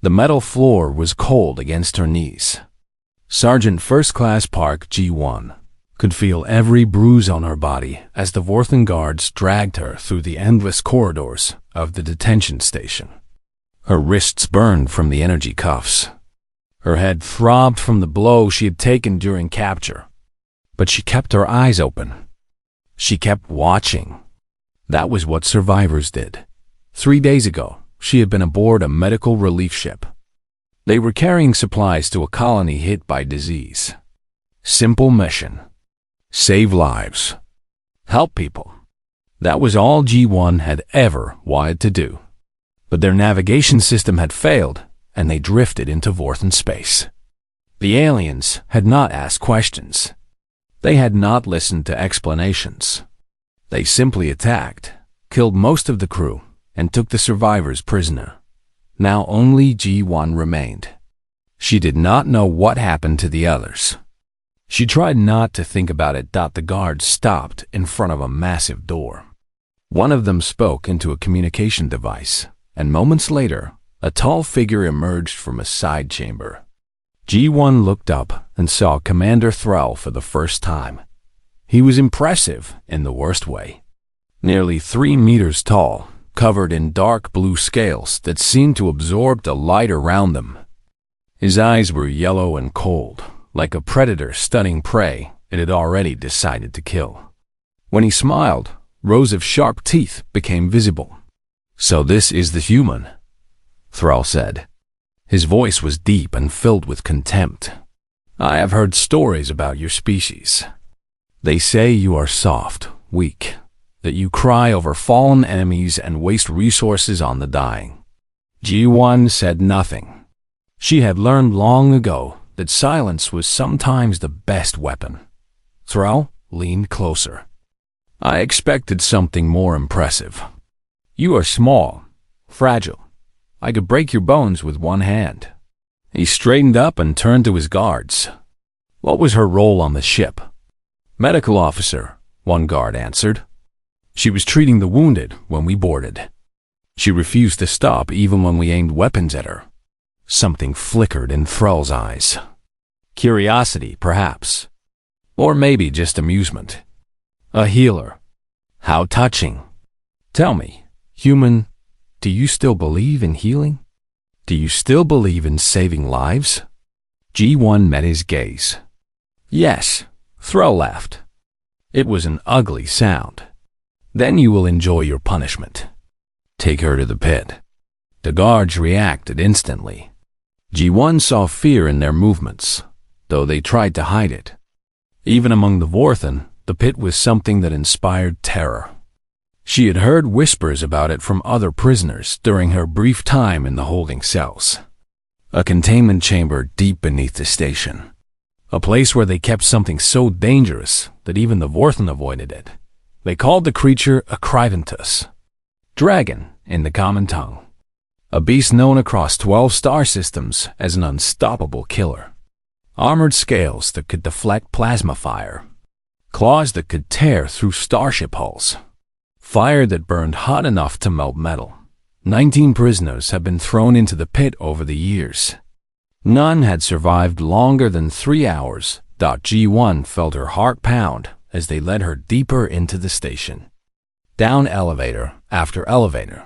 The metal floor was cold against her knees. Sergeant First Class Park G1 could feel every bruise on her body as the Vorthen guards dragged her through the endless corridors of the detention station. Her wrists burned from the energy cuffs. Her head throbbed from the blow she had taken during capture. But she kept her eyes open. She kept watching. That was what survivors did. 3 days ago, she had been aboard a medical relief ship. They were carrying supplies to a colony hit by disease. Simple mission. Save lives. Help people. That was all G1 had ever wanted to do. But their navigation system had failed, and they drifted into Vorthen space. The aliens had not asked questions. They had not listened to explanations. They simply attacked, killed most of the crew, and took the survivors prisoner. Now only G1 remained. She did not know what happened to the others. She tried not to think about it. The guards stopped in front of a massive door. One of them spoke into a communication device, and moments later, a tall figure emerged from a side chamber. G1 looked up and saw Commander Thrall for the first time. He was impressive in the worst way. Nearly 3 meters tall, covered in dark blue scales that seemed to absorb the light around them. His eyes were yellow and cold, like a predator stunning prey it had already decided to kill. When he smiled, rows of sharp teeth became visible. "So this is the human," Thrall said. His voice was deep and filled with contempt. "I have heard stories about your species. They say you are soft, weak, that you cry over fallen enemies and waste resources on the dying." G1 said nothing. She had learned long ago that silence was sometimes the best weapon. Thrall leaned closer. "I expected something more impressive. You are small, fragile. I could break your bones with one hand." He straightened up and turned to his guards. "What was her role on the ship?" "Medical officer," one guard answered. "She was treating the wounded when we boarded. She refused to stop even when we aimed weapons at her." Something flickered in Thrall's eyes. Curiosity, perhaps. Or maybe just amusement. A healer. How touching. "Tell me, human, do you still believe in healing? Do you still believe in saving lives?" G1 met his gaze. "Yes," Thrall laughed. It was an ugly sound. "Then you will enjoy your punishment. Take her to the pit." The guards reacted instantly. G1 saw fear in their movements, though they tried to hide it. Even among the Vorthen, the pit was something that inspired terror. She had heard whispers about it from other prisoners during her brief time in the holding cells. A containment chamber deep beneath the station. A place where they kept something so dangerous that even the Vorthen avoided it. They called the creature a Kryventus, dragon in the common tongue. A beast known across 12 star systems as an unstoppable killer. Armored scales that could deflect plasma fire. Claws that could tear through starship hulls. Fire that burned hot enough to melt metal. 19 prisoners have been thrown into the pit over the years. None had survived longer than 3 hours. G1 felt her heart pound as they led her deeper into the station. Down elevator after elevator.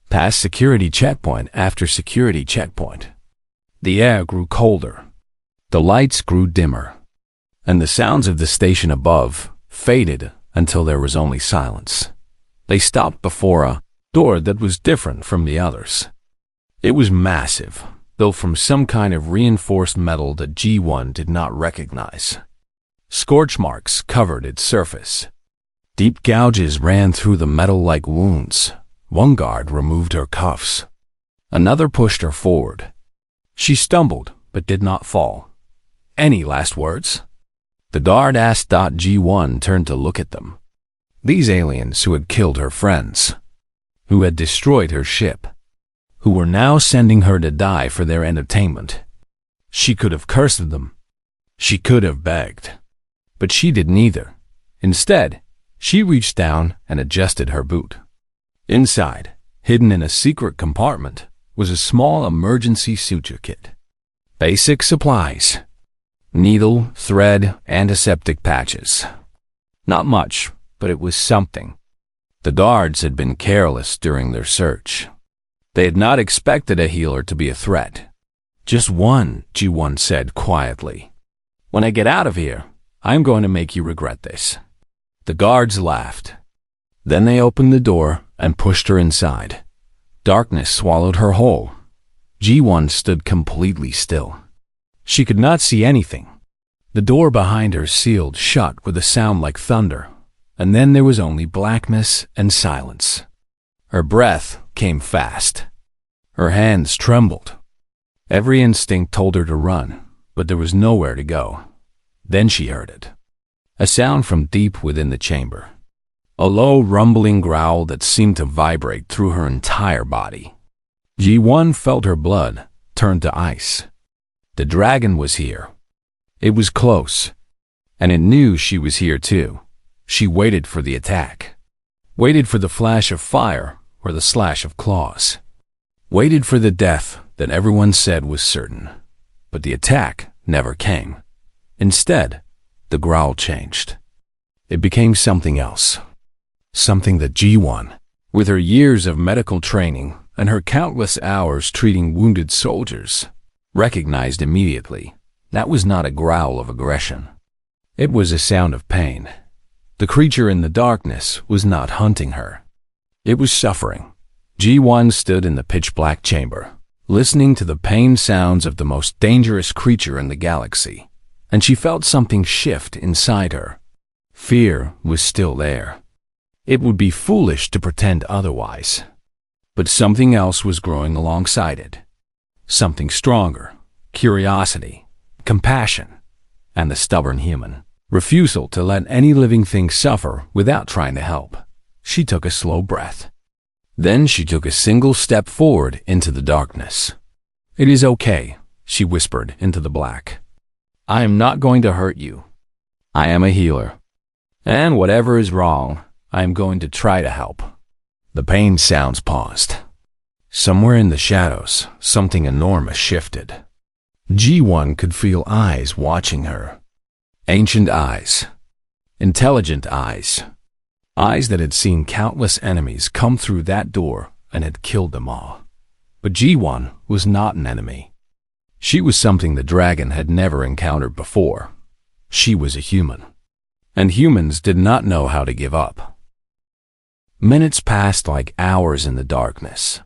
Past security checkpoint after security checkpoint. The air grew colder. The lights grew dimmer. And the sounds of the station above faded until there was only silence. They stopped before a door that was different from the others. It was massive, built from some kind of reinforced metal that G1 did not recognize. Scorch marks covered its surface. Deep gouges ran through the metal like wounds. One guard removed her cuffs. Another pushed her forward. She stumbled, but did not fall. "Any last words?" The guard asked. G1 turned to look at them. These aliens who had killed her friends, who had destroyed her ship, who were now sending her to die for their entertainment. She could have cursed them. She could have begged. But she did neither. Instead, she reached down and adjusted her boot. Inside, hidden in a secret compartment, was a small emergency suture kit. Basic supplies: needle, thread, antiseptic patches. Not much, but it was something. The guards had been careless during their search. They had not expected a healer to be a threat. "Just one," G1 said quietly. "When I get out of here, I'm going to make you regret this." The guards laughed. Then they opened the door and pushed her inside. Darkness swallowed her whole. G1 stood completely still. She could not see anything. The door behind her sealed shut with a sound like thunder, and then there was only blackness and silence. Her breath came fast. Her hands trembled. Every instinct told her to run, but there was nowhere to go. Then she heard it. A sound from deep within the chamber. A low, rumbling growl that seemed to vibrate through her entire body. G1 felt her blood turn to ice. The dragon was here. It was close, and it knew she was here too. She waited for the attack. Waited for the flash of fire or the slash of claws. Waited for the death that everyone said was certain. But the attack never came. Instead, the growl changed. It became something else. Something that G1, with her years of medical training and her countless hours treating wounded soldiers, recognized immediately. That was not a growl of aggression. It was a sound of pain. The creature in the darkness was not hunting her. It was suffering. G1 stood in the pitch-black chamber, listening to the pain sounds of the most dangerous creature in the galaxy, and she felt something shift inside her. Fear was still there. It would be foolish to pretend otherwise. But something else was growing alongside it. Something stronger: curiosity, compassion, and the stubborn human refusal to let any living thing suffer without trying to help. She took a slow breath. Then she took a single step forward into the darkness. "It is okay," she whispered into the black. "I am not going to hurt you. I am a healer. And whatever is wrong, I am going to try to help." The pain sounds paused. Somewhere in the shadows, something enormous shifted. G1 could feel eyes watching her. Ancient eyes. Intelligent eyes. Eyes that had seen countless enemies come through that door and had killed them all. But G1 was not an enemy. She was something the dragon had never encountered before. She was a human. And humans did not know how to give up. Minutes passed like hours in the darkness.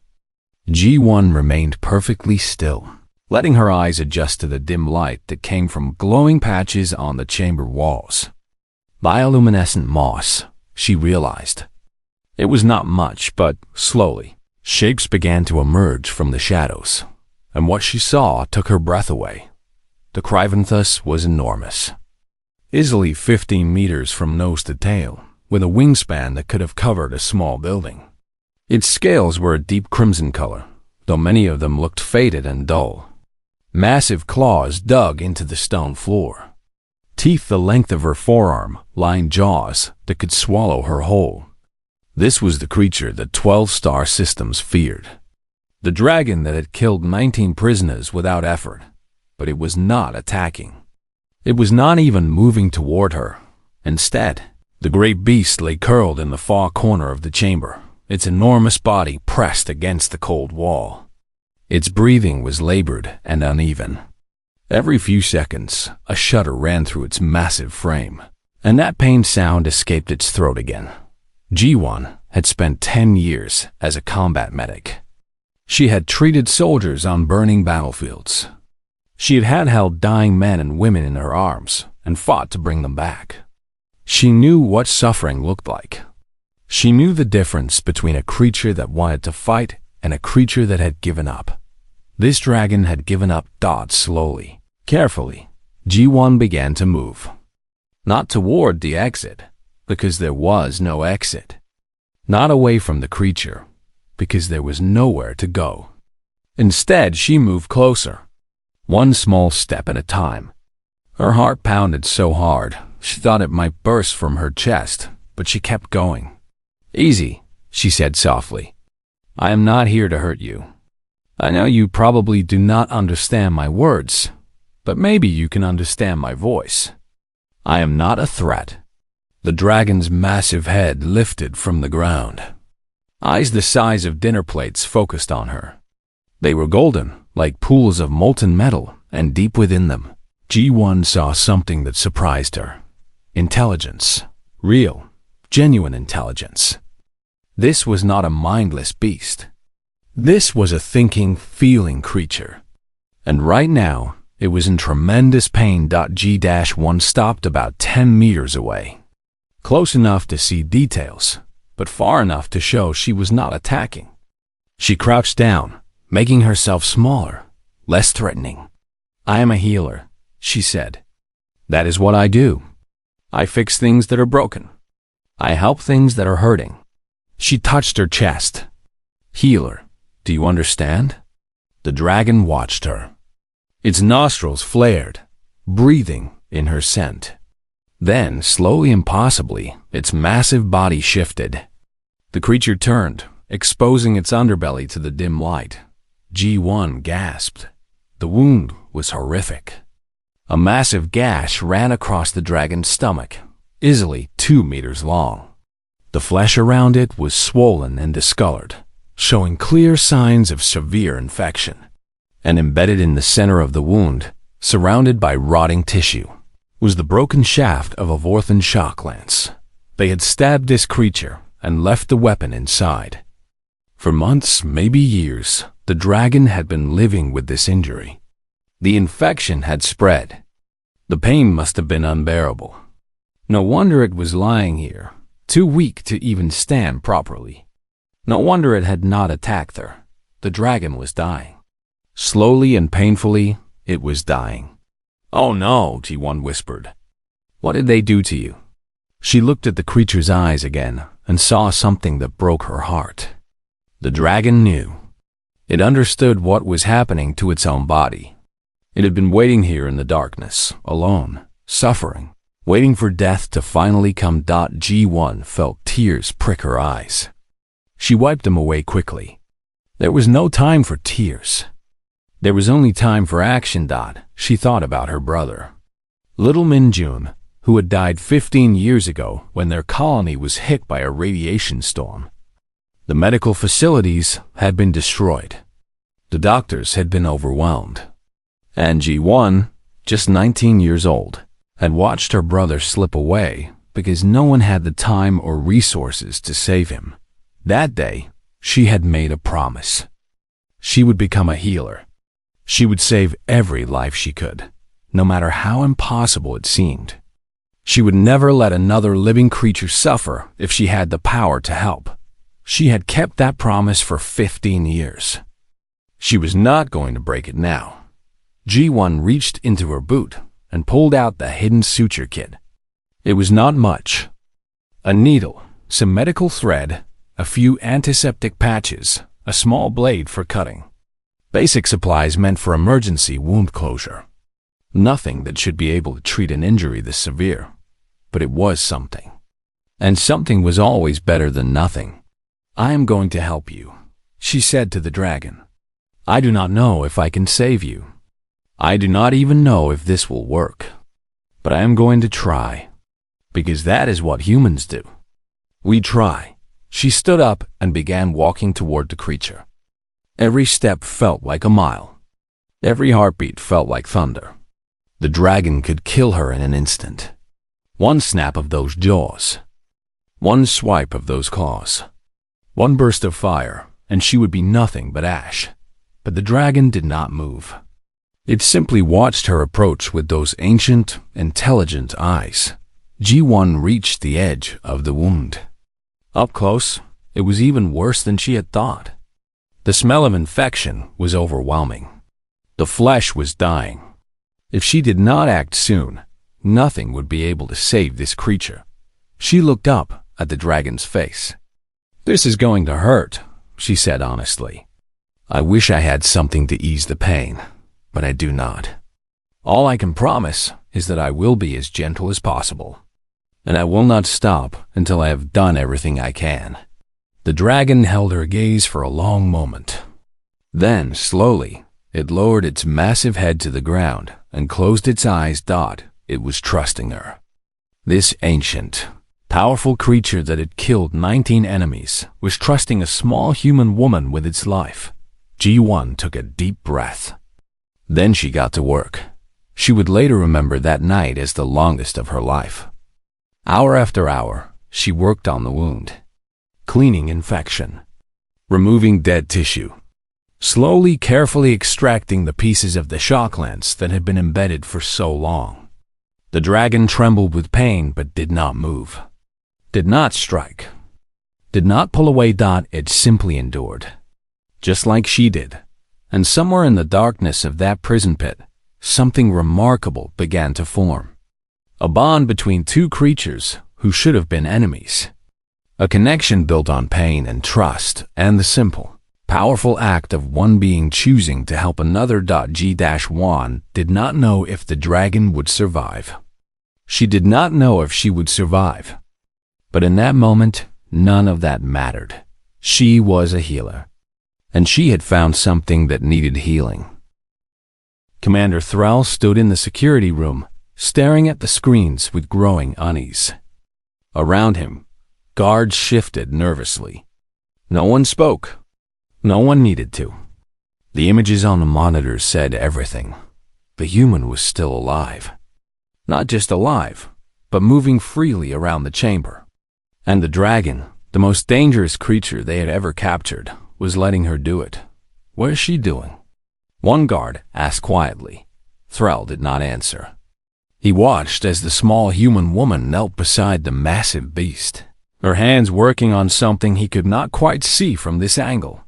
G1 remained perfectly still, letting her eyes adjust to the dim light that came from glowing patches on the chamber walls. Bioluminescent moss, she realized. It was not much, but slowly, shapes began to emerge from the shadows, and what she saw took her breath away. The Crivanthus was enormous. Easily 15 meters from nose to tail, with a wingspan that could have covered a small building. Its scales were a deep crimson color, though many of them looked faded and dull. Massive claws dug into the stone floor. Teeth the length of her forearm lined jaws that could swallow her whole. This was the creature that 12 star systems feared. The dragon that had killed 19 prisoners without effort, but it was not attacking. It was not even moving toward her. Instead, the great beast lay curled in the far corner of the chamber, its enormous body pressed against the cold wall. Its breathing was labored and uneven. Every few seconds, a shudder ran through its massive frame, and that pain sound escaped its throat again. G1 had spent 10 years as a combat medic. She had treated soldiers on burning battlefields. She had held dying men and women in her arms and fought to bring them back. She knew what suffering looked like. She knew the difference between a creature that wanted to fight and a creature that had given up. This dragon had given up. Slowly, carefully, G1 began to move. Not toward the exit, because there was no exit. Not away from the creature, because there was nowhere to go. Instead, she moved closer, one small step at a time. Her heart pounded so hard, she thought it might burst from her chest, but she kept going. "Easy," she said softly. "I am not here to hurt you. I know you probably do not understand my words, but maybe you can understand my voice. I am not a threat." The dragon's massive head lifted from the ground. Eyes the size of dinner plates focused on her. They were golden, like pools of molten metal, and deep within them, G1 saw something that surprised her. Intelligence. Real, genuine intelligence. This was not a mindless beast. This was a thinking, feeling creature. And right now, it was in tremendous pain. G-1 stopped about 10 meters away. Close enough to see details, but far enough to show she was not attacking. She crouched down, making herself smaller, less threatening. "I am a healer," she said. "That is what I do. I fix things that are broken. I help things that are hurting." She touched her chest. "Healer, do you understand?" The dragon watched her. Its nostrils flared, breathing in her scent. Then, slowly and possibly, its massive body shifted. The creature turned, exposing its underbelly to the dim light. G1 gasped. The wound was horrific. A massive gash ran across the dragon's stomach, easily 2 meters long. The flesh around it was swollen and discolored, showing clear signs of severe infection. And embedded in the center of the wound, surrounded by rotting tissue, was the broken shaft of a Vorthan shock lance. They had stabbed this creature and left the weapon inside. For months, maybe years, the dragon had been living with this injury. The infection had spread. The pain must have been unbearable. No wonder it was lying here, too weak to even stand properly. No wonder it had not attacked her. The dragon was dying. Slowly and painfully, it was dying. "Oh no," G1 whispered. "What did they do to you?" She looked at the creature's eyes again and saw something that broke her heart. The dragon knew. It understood what was happening to its own body. It had been waiting here in the darkness, alone, suffering, waiting for death to finally come. G1 felt tears prick her eyes. She wiped them away quickly. There was no time for tears. There was only time for action. She thought about her brother. Little Minjun, who had died 15 years ago when their colony was hit by a radiation storm. The medical facilities had been destroyed. The doctors had been overwhelmed. And G1, just 19 years old, had watched her brother slip away because no one had the time or resources to save him. That day, she had made a promise. She would become a healer. She would save every life she could, no matter how impossible it seemed. She would never let another living creature suffer if she had the power to help. She had kept that promise for 15 years. She was not going to break it now. G1 reached into her boot and pulled out the hidden suture kit. It was not much. A needle, some medical thread, a few antiseptic patches, a small blade for cutting. Basic supplies meant for emergency wound closure. Nothing that should be able to treat an injury this severe, but it was something. And something was always better than nothing. "I am going to help you," she said to the dragon. "I do not know if I can save you. I do not even know if this will work. But I am going to try, because that is what humans do. We try." She stood up and began walking toward the creature. Every step felt like a mile. Every heartbeat felt like thunder. The dragon could kill her in an instant. One snap of those jaws. One swipe of those claws. One burst of fire, and she would be nothing but ash. But the dragon did not move. It simply watched her approach with those ancient, intelligent eyes. G1 reached the edge of the wound. Up close, it was even worse than she had thought. The smell of infection was overwhelming. The flesh was dying. If she did not act soon, nothing would be able to save this creature. She looked up at the dragon's face. "This is going to hurt," she said honestly. "I wish I had something to ease the pain, but I do not. All I can promise is that I will be as gentle as possible, and I will not stop until I have done everything I can." The dragon held her gaze for a long moment. Then, slowly, it lowered its massive head to the ground and closed its eyes. It was trusting her. This ancient, powerful creature that had killed 19 enemies was trusting a small human woman with its life. G1 took a deep breath. Then she got to work. She would later remember that night as the longest of her life. Hour after hour, she worked on the wound, cleaning infection, removing dead tissue, slowly, carefully extracting the pieces of the shock lens that had been embedded for so long. The dragon trembled with pain but did not move, did not strike, did not pull away. It simply endured, just like she did. And somewhere in the darkness of that prison pit, something remarkable began to form. A bond between two creatures who should have been enemies. A connection built on pain and trust and the simple, powerful act of one being choosing to help another. G-1 did not know if the dragon would survive. She did not know if she would survive. But in that moment, none of that mattered. She was a healer. And she had found something that needed healing. Commander Thrall stood in the security room, staring at the screens with growing unease. Around him, guards shifted nervously. No one spoke. No one needed to. The images on the monitors said everything. The human was still alive. Not just alive, but moving freely around the chamber. And the dragon, the most dangerous creature they had ever captured, was letting her do it. What is she doing? One guard asked quietly. Thrall did not answer. He watched as the small human woman knelt beside the massive beast, her hands working on something he could not quite see from this angle.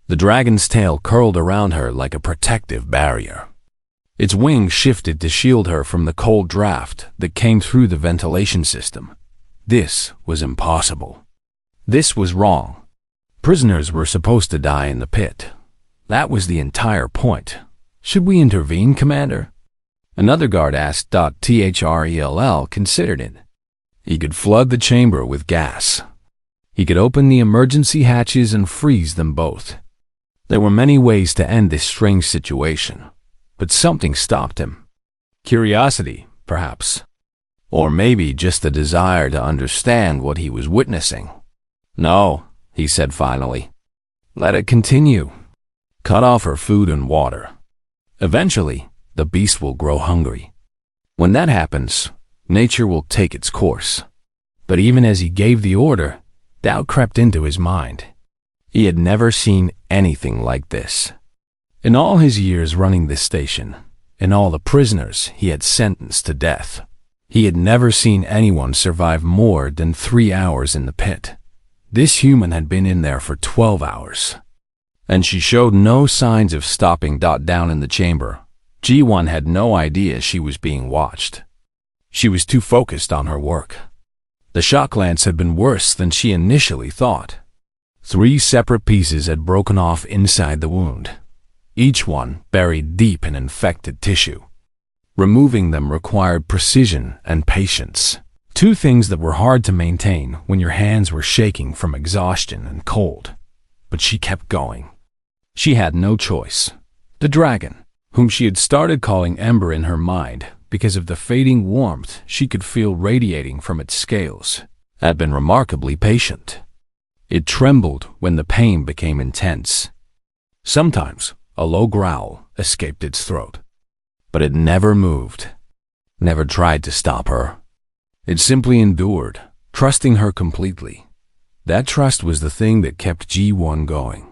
The dragon's tail curled around her like a protective barrier. Its wings shifted to shield her from the cold draft that came through the ventilation system. This was impossible. This was wrong. Prisoners were supposed to die in the pit. That was the entire point. Should we intervene, Commander? Another guard asked. Thrall considered it. He could flood the chamber with gas. He could open the emergency hatches and freeze them both. There were many ways to end this strange situation, but something stopped him. Curiosity, perhaps. Or maybe just the desire to understand what he was witnessing. No, he said finally. Let it continue. Cut off her food and water. Eventually, the beast will grow hungry. When that happens, nature will take its course. But even as he gave the order, doubt crept into his mind. He had never seen anything like this. In all his years running this station, in all the prisoners he had sentenced to death, he had never seen anyone survive more than 3 hours in the pit. This human had been in there for 12 hours. And she showed no signs of stopping. Down in the chamber, G1 had no idea she was being watched. She was too focused on her work. The shock lance had been worse than she initially thought. 3 separate pieces had broken off inside the wound, each one buried deep in infected tissue. Removing them required precision and patience, 2 things that were hard to maintain when your hands were shaking from exhaustion and cold. But she kept going. She had no choice. The dragon, whom she had started calling Ember in her mind because of the fading warmth she could feel radiating from its scales, had been remarkably patient. It trembled when the pain became intense. Sometimes a low growl escaped its throat. But it never moved, never tried to stop her. It simply endured, trusting her completely. That trust was the thing that kept G1 going.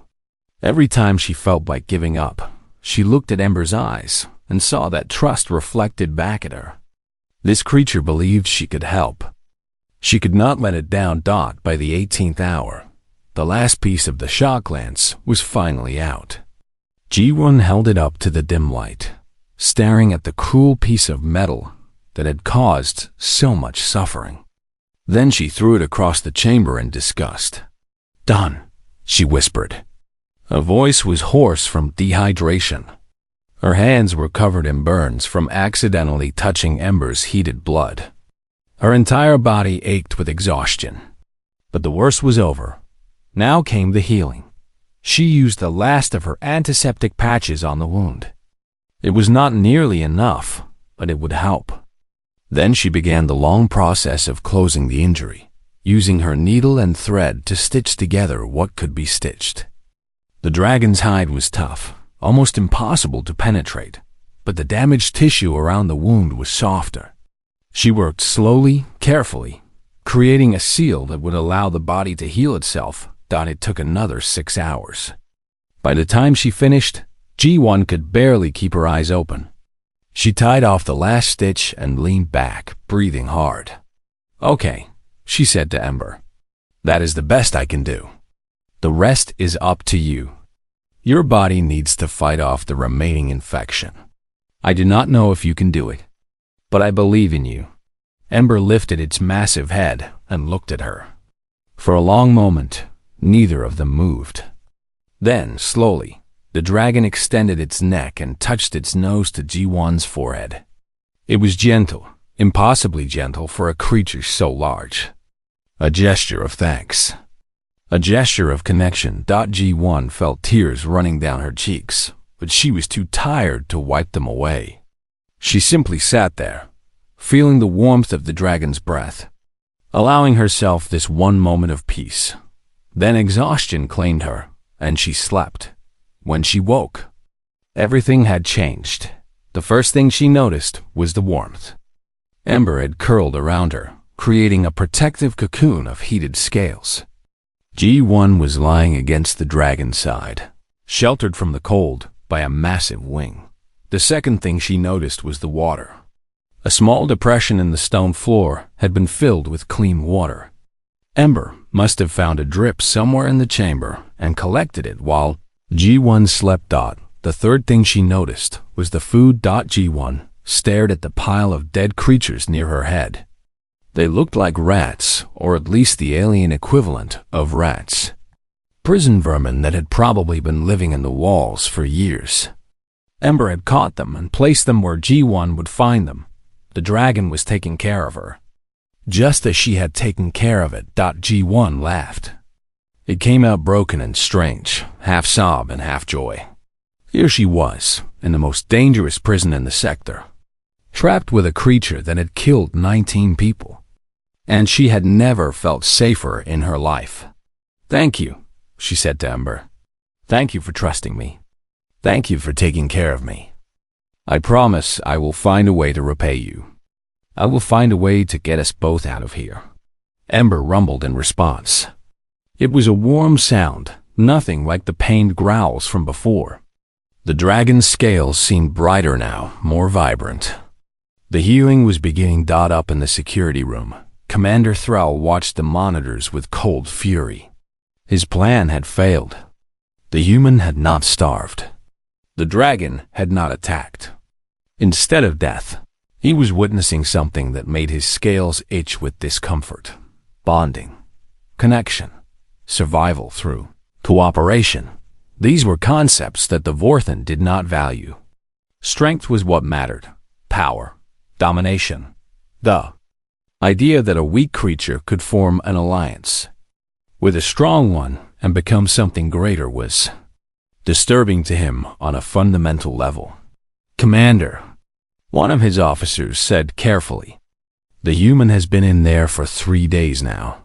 Every time she felt like giving up, she looked at Ember's eyes and saw that trust reflected back at her. This creature believed she could help. She could not let it down. By the 18th hour, the last piece of the shock lance was finally out. G1 held it up to the dim light, staring at the cruel piece of metal that had caused so much suffering. Then she threw it across the chamber in disgust. Done, she whispered. Her voice was hoarse from dehydration. Her hands were covered in burns from accidentally touching Ember's heated blood. Her entire body ached with exhaustion. But the worst was over. Now came the healing. She used the last of her antiseptic patches on the wound. It was not nearly enough, but it would help. Then she began the long process of closing the injury, using her needle and thread to stitch together what could be stitched. The dragon's hide was tough, almost impossible to penetrate, but the damaged tissue around the wound was softer. She worked slowly, carefully, creating a seal that would allow the body to heal itself. It took another 6 hours. By the time she finished, G1 could barely keep her eyes open. She tied off the last stitch and leaned back, breathing hard. "Okay," she said to Ember. "That is the best I can do. The rest is up to you. Your body needs to fight off the remaining infection. I do not know if you can do it, but I believe in you." Ember lifted its massive head and looked at her. For a long moment, neither of them moved. Then, slowly, the dragon extended its neck and touched its nose to G1's forehead. It was gentle, impossibly gentle for a creature so large. A gesture of thanks. A gesture of connection. G1 felt tears running down her cheeks, but she was too tired to wipe them away. She simply sat there, feeling the warmth of the dragon's breath, allowing herself this one moment of peace. Then exhaustion claimed her, and she slept. When she woke, everything had changed. The first thing she noticed was the warmth. Ember had curled around her, creating a protective cocoon of heated scales. G1 was lying against the dragon's side, sheltered from the cold by a massive wing. The second thing she noticed was the water. A small depression in the stone floor had been filled with clean water. Ember must have found a drip somewhere in the chamber and collected it while G1 slept. The third thing she noticed was the food. G1 stared at the pile of dead creatures near her head. They looked like rats, or at least the alien equivalent of rats. Prison vermin that had probably been living in the walls for years. Ember had caught them and placed them where G1 would find them. The dragon was taking care of her, just as she had taken care of it. G1 laughed. It came out broken and strange, half sob and half joy. Here she was, in the most dangerous prison in the sector, trapped with a creature that had killed 19 people. And she had never felt safer in her life. "Thank you," she said to Ember. "Thank you for trusting me. Thank you for taking care of me. I promise I will find a way to repay you. I will find a way to get us both out of here." Ember rumbled in response. It was a warm sound, nothing like the pained growls from before. The dragon's scales seemed brighter now, more vibrant. The healing was beginning. Up in the security room, Commander Thrall watched the monitors with cold fury. His plan had failed. The human had not starved. The dragon had not attacked. Instead of death, he was witnessing something that made his scales itch with discomfort. Bonding, connection, survival through cooperation. These were concepts that the Vorthan did not value. Strength was what mattered. Power, domination. The idea that a weak creature could form an alliance with a strong one and become something greater was disturbing to him on a fundamental level. "Commander," one of his officers said carefully, "the human has been in there for 3 days now.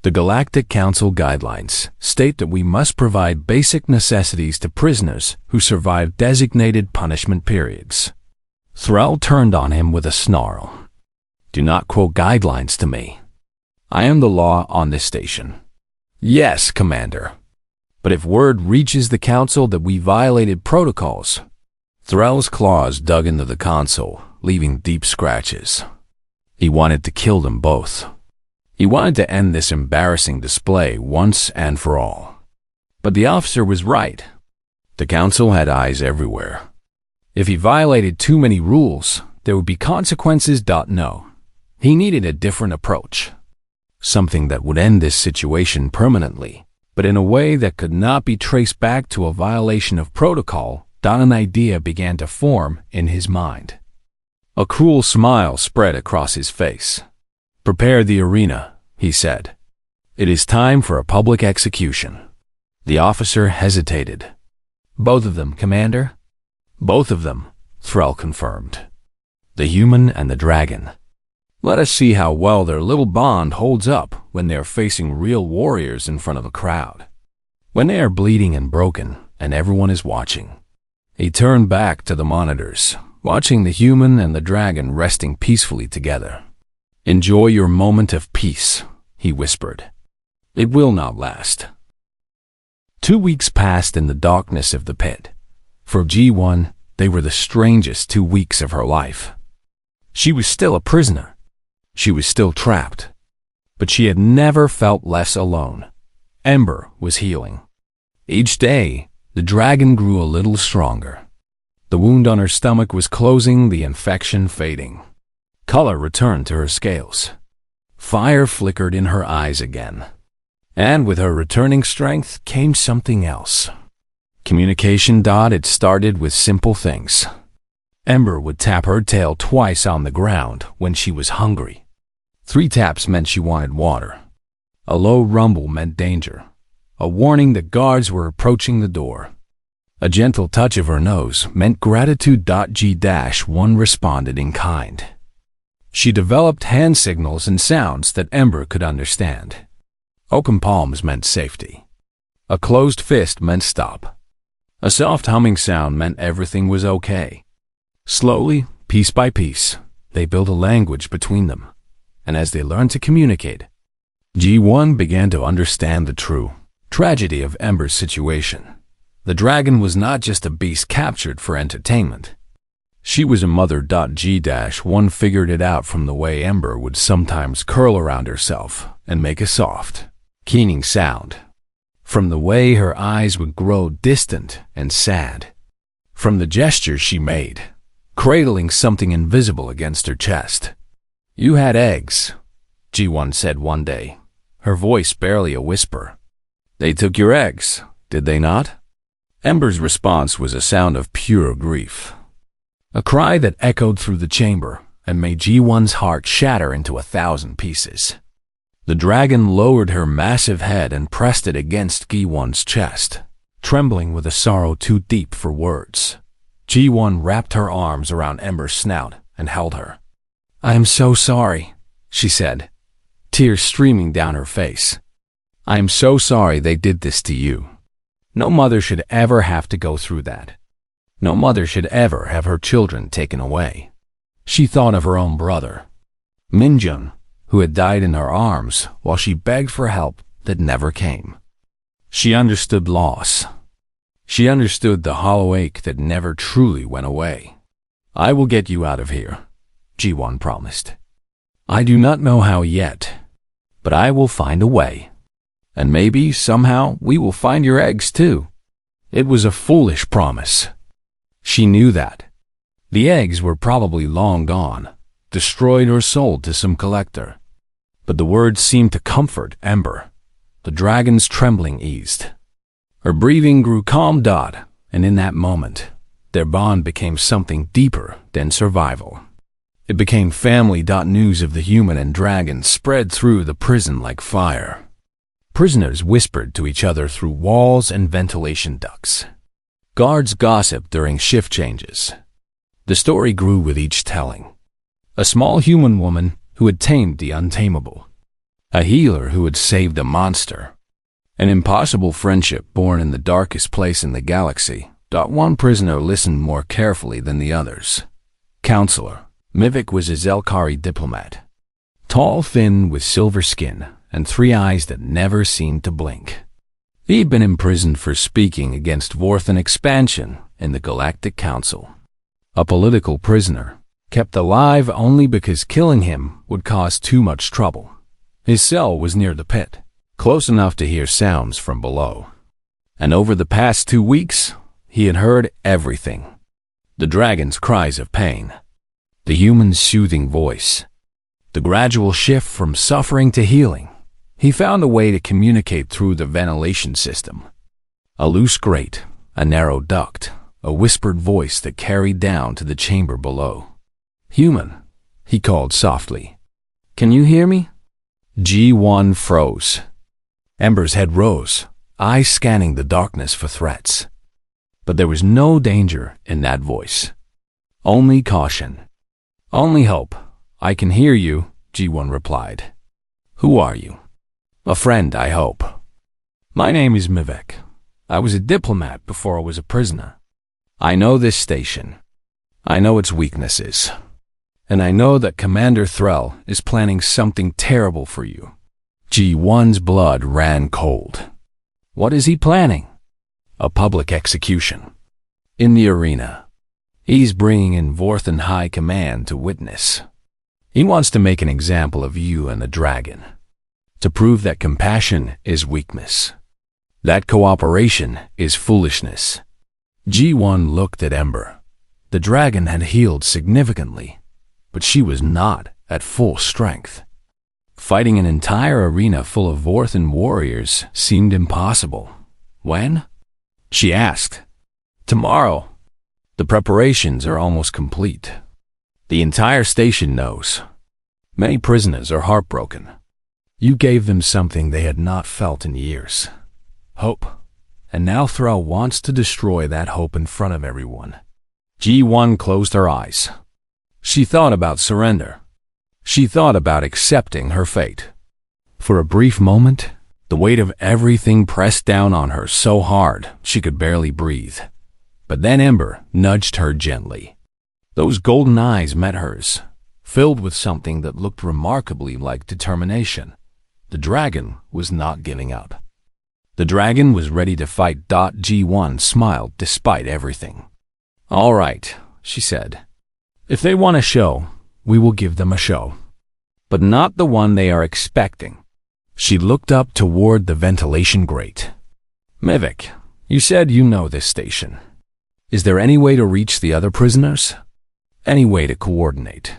The Galactic Council guidelines state that we must provide basic necessities to prisoners who survive designated punishment periods." Thrall turned on him with a snarl. "Do not quote guidelines to me. I am the law on this station." "Yes, Commander. But if word reaches the Council that we violated protocols..." Thrall's claws dug into the console, leaving deep scratches. He wanted to kill them both. He wanted to end this embarrassing display once and for all. But the officer was right. The Council had eyes everywhere. If he violated too many rules, there would be consequences. No. He needed a different approach. Something that would end this situation permanently, but in a way that could not be traced back to a violation of protocol. An idea began to form in his mind. A cruel smile spread across his face. "Prepare the arena," he said. "It is time for a public execution." The officer hesitated. "Both of them, Commander." "Both of them," Thrall confirmed. "The human and the dragon. Let us see how well their little bond holds up when they are facing real warriors in front of a crowd. When they are bleeding and broken, and everyone is watching." He turned back to the monitors, watching the human and the dragon resting peacefully together. "Enjoy your moment of peace," he whispered. "It will not last." 2 weeks passed in the darkness of the pit. For G1, they were the strangest 2 weeks of her life. She was still a prisoner. She was still trapped. But she had never felt less alone. Ember was healing. Each day, the dragon grew a little stronger. The wound on her stomach was closing, the infection fading. Color returned to her scales. Fire flickered in her eyes again. And with her returning strength came something else. Communication. It started with simple things. Ember would tap her tail twice on the ground when she was hungry. 3 taps meant she wanted water. A low rumble meant danger, a warning that guards were approaching the door. A gentle touch of her nose meant gratitude. G-1 responded in kind. She developed hand signals and sounds that Ember could understand. Open palms meant safety. A closed fist meant stop. A soft humming sound meant everything was okay. Slowly, piece by piece, they built a language between them, and as they learned to communicate, G1 began to understand the true tragedy of Ember's situation. The dragon was not just a beast captured for entertainment. She was a mother. G-1 figured it out from the way Ember would sometimes curl around herself and make a soft, keening sound. From the way her eyes would grow distant and sad. From the gestures she made, cradling something invisible against her chest. "You had eggs," G1 said one day, her voice barely a whisper. "They took your eggs, did they not?" Ember's response was a sound of pure grief. A cry that echoed through the chamber and made G1's heart shatter into 1,000 pieces. The dragon lowered her massive head and pressed it against G1's chest, trembling with a sorrow too deep for words. G1 wrapped her arms around Ember's snout and held her. "I am so sorry," she said, tears streaming down her face. "I am so sorry they did this to you. No mother should ever have to go through that. No mother should ever have her children taken away." She thought of her own brother, Minjun, who had died in her arms while she begged for help that never came. She understood loss. She understood the hollow ache that never truly went away. "I will get you out of here," G1 promised. "I do not know how yet, but I will find a way. And maybe, somehow, we will find your eggs too." It was a foolish promise. She knew that. The eggs were probably long gone, destroyed or sold to some collector. But the words seemed to comfort Ember. The dragon's trembling eased. Her breathing grew calm. And in that moment, their bond became something deeper than survival. It became family. News of the human and dragon spread through the prison like fire. Prisoners whispered to each other through walls and ventilation ducts. Guards gossiped during shift changes. The story grew with each telling. A small human woman who had tamed the untamable. A healer who had saved a monster. An impossible friendship born in the darkest place in the galaxy. One prisoner listened more carefully than the others. Counselor. Mivik was a Zelkari diplomat. Tall, thin, with silver skin and 3 eyes that never seemed to blink. He'd been imprisoned for speaking against Vorthan expansion in the Galactic Council. A political prisoner, kept alive only because killing him would cause too much trouble. His cell was near the pit, close enough to hear sounds from below. And over the past 2 weeks, he had heard everything. The dragon's cries of pain, the human's soothing voice, the gradual shift from suffering to healing. He found a way to communicate through the ventilation system. A loose grate, a narrow duct, a whispered voice that carried down to the chamber below. "Human," he called softly. "Can you hear me?" G1 froze. Ember's head rose, eyes scanning the darkness for threats. But there was no danger in that voice. Only caution. Only hope. I can hear you, G1 replied. Who are you? A friend, I hope. My name is Mivek. I was a diplomat before I was a prisoner. I know this station. I know its weaknesses. And I know that Commander Threll is planning something terrible for you. G1's blood ran cold. What is he planning? A public execution. In the arena. He's bringing in Vorthan High Command to witness. He wants to make an example of you and the dragon. To prove that compassion is weakness. That cooperation is foolishness. G1 looked at Ember. The dragon had healed significantly, but she was not at full strength. Fighting an entire arena full of Vorthan warriors seemed impossible. When? She asked. Tomorrow. The preparations are almost complete. The entire station knows. Many prisoners are heartbroken. You gave them something they had not felt in years. Hope. And now Thrall wants to destroy that hope in front of everyone. G1 closed her eyes. She thought about surrender. She thought about accepting her fate. For a brief moment, the weight of everything pressed down on her so hard she could barely breathe. But then Ember nudged her gently. Those golden eyes met hers, filled with something that looked remarkably like determination. The dragon was not giving up. The dragon was ready to fight. G1 smiled despite everything. All right, she said. If they want a show, we will give them a show. But not the one they are expecting. She looked up toward the ventilation grate. Mivek, you said you know this station. Is there any way to reach the other prisoners? Any way to coordinate?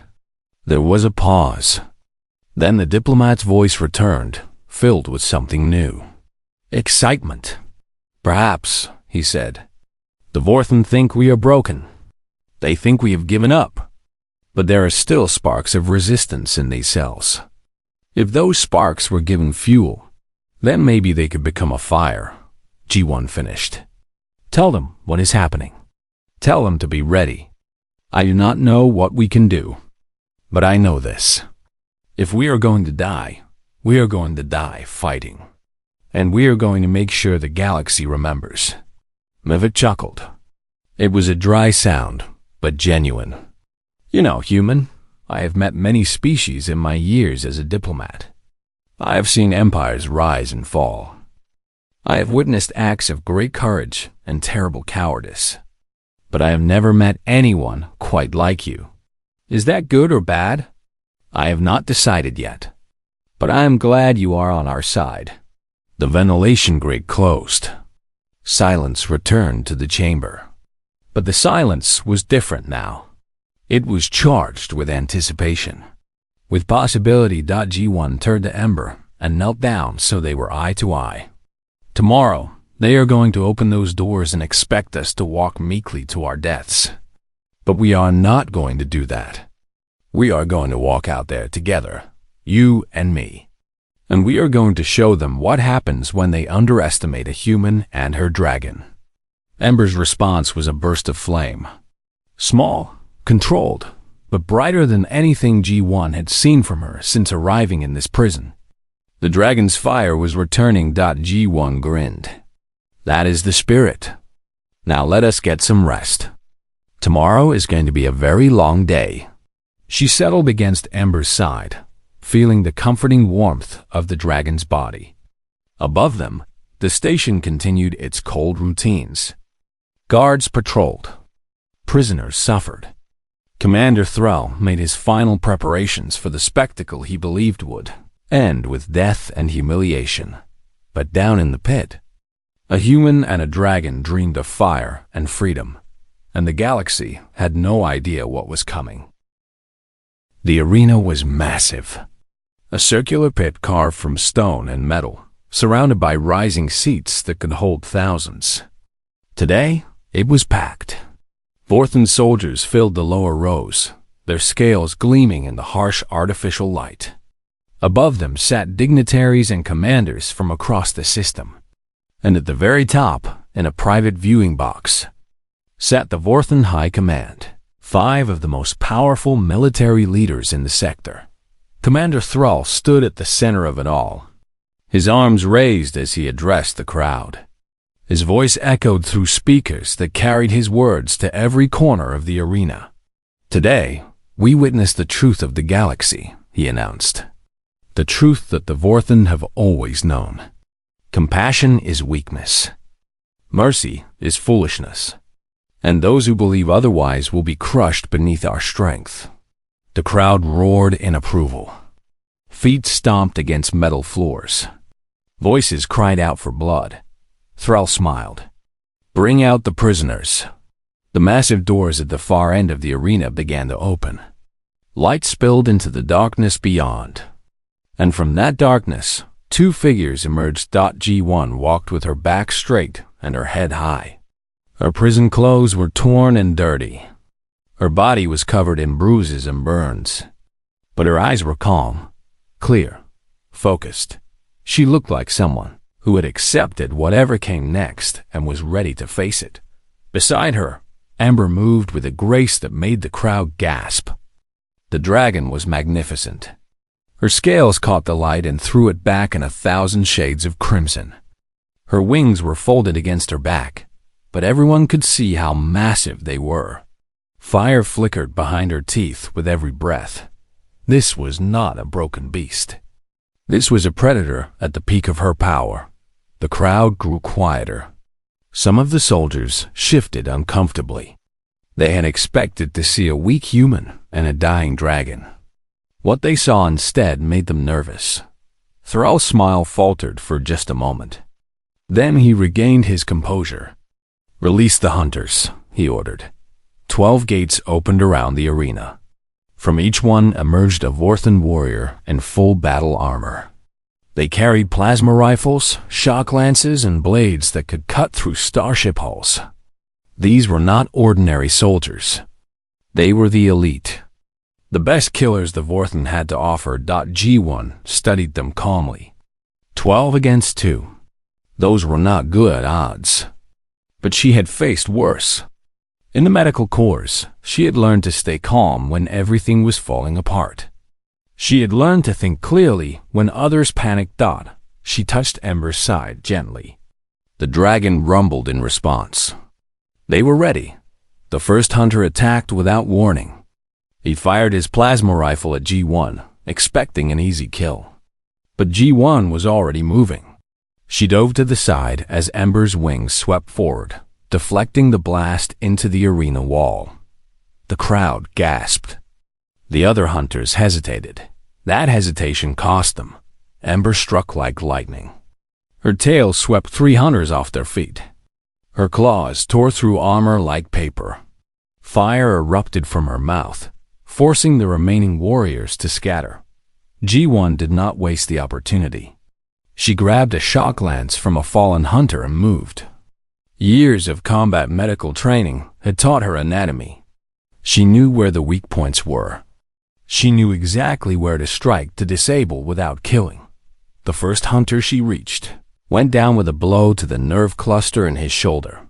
There was a pause. Then the diplomat's voice returned, filled with something new. Excitement. Perhaps, he said. The Vorthan think we are broken. They think we have given up. But there are still sparks of resistance in these cells. If those sparks were given fuel, then maybe they could become a fire, G1 finished. Tell them what is happening. Tell them to be ready. I do not know what we can do, but I know this. If we are going to die, we are going to die fighting. And we are going to make sure the galaxy remembers. Mivek chuckled. It was a dry sound, but genuine. You know, human, I have met many species in my years as a diplomat. I have seen empires rise and fall. I have witnessed acts of great courage and terrible cowardice. But I have never met anyone quite like you. Is that good or bad? I have not decided yet. But I am glad you are on our side. The ventilation grate closed. Silence returned to the chamber. But the silence was different now. It was charged with anticipation. With possibility. G1 turned to Ember and knelt down so they were eye to eye. Tomorrow, they are going to open those doors and expect us to walk meekly to our deaths. But we are not going to do that. We are going to walk out there together, you and me. And we are going to show them what happens when they underestimate a human and her dragon. Ember's response was a burst of flame. Small, controlled, but brighter than anything G1 had seen from her since arriving in this prison. The dragon's fire was returning. G1 grinned. That is the spirit. Now let us get some rest. Tomorrow is going to be a very long day. She settled against Ember's side, feeling the comforting warmth of the dragon's body. Above them, the station continued its cold routines. Guards patrolled. Prisoners suffered. Commander Thrall made his final preparations for the spectacle he believed would end with death and humiliation. But down in the pit, a human and a dragon dreamed of fire and freedom, and the galaxy had no idea what was coming. The arena was massive. A circular pit carved from stone and metal, surrounded by rising seats that could hold thousands. Today, it was packed. Vorthan soldiers filled the lower rows, their scales gleaming in the harsh artificial light. Above them sat dignitaries and commanders from across the system. And at the very top, in a private viewing box, sat the Vorthen High Command, 5 of the most powerful military leaders in the sector. Commander Thrall stood at the center of it all, his arms raised as he addressed the crowd. His voice echoed through speakers that carried his words to every corner of the arena. "Today, we witness the truth of the galaxy," he announced. "The truth that the Vorthen have always known. Compassion is weakness. Mercy is foolishness. And those who believe otherwise will be crushed beneath our strength." The crowd roared in approval. Feet stomped against metal floors. Voices cried out for blood. Thrall smiled. "Bring out the prisoners." The massive doors at the far end of the arena began to open. Light spilled into the darkness beyond. And from that darkness, 2 figures emerged. G1 walked with her back straight and her head high. Her prison clothes were torn and dirty. Her body was covered in bruises and burns. But her eyes were calm, clear, focused. She looked like someone who had accepted whatever came next and was ready to face it. Beside her, Amber moved with a grace that made the crowd gasp. The dragon was magnificent. Her scales caught the light and threw it back in 1,000 shades of crimson. Her wings were folded against her back, but everyone could see how massive they were. Fire flickered behind her teeth with every breath. This was not a broken beast. This was a predator at the peak of her power. The crowd grew quieter. Some of the soldiers shifted uncomfortably. They had expected to see a weak human and a dying dragon. What they saw instead made them nervous. Thrall's smile faltered for just a moment. Then he regained his composure. "Release the hunters," he ordered. 12 gates opened around the arena. From each one emerged a Vorthen warrior in full battle armor. They carried plasma rifles, shock lances, and blades that could cut through starship hulls. These were not ordinary soldiers. They were the elite. The best killers the Vorthen had to offer. G1 studied them calmly. 12 against 2. Those were not good odds. But she had faced worse. In the medical corps, she had learned to stay calm when everything was falling apart. She had learned to think clearly when others panicked. She touched Ember's side gently. The dragon rumbled in response. They were ready. The first hunter attacked without warning. He fired his plasma rifle at G1, expecting an easy kill. But G1 was already moving. She dove to the side as Ember's wings swept forward, deflecting the blast into the arena wall. The crowd gasped. The other hunters hesitated. That hesitation cost them. Ember struck like lightning. Her tail swept 3 hunters off their feet. Her claws tore through armor like paper. Fire erupted from her mouth, forcing the remaining warriors to scatter. G1 did not waste the opportunity. She grabbed a shock lance from a fallen hunter and moved. Years of combat medical training had taught her anatomy. She knew where the weak points were. She knew exactly where to strike to disable without killing. The first hunter she reached went down with a blow to the nerve cluster in his shoulder.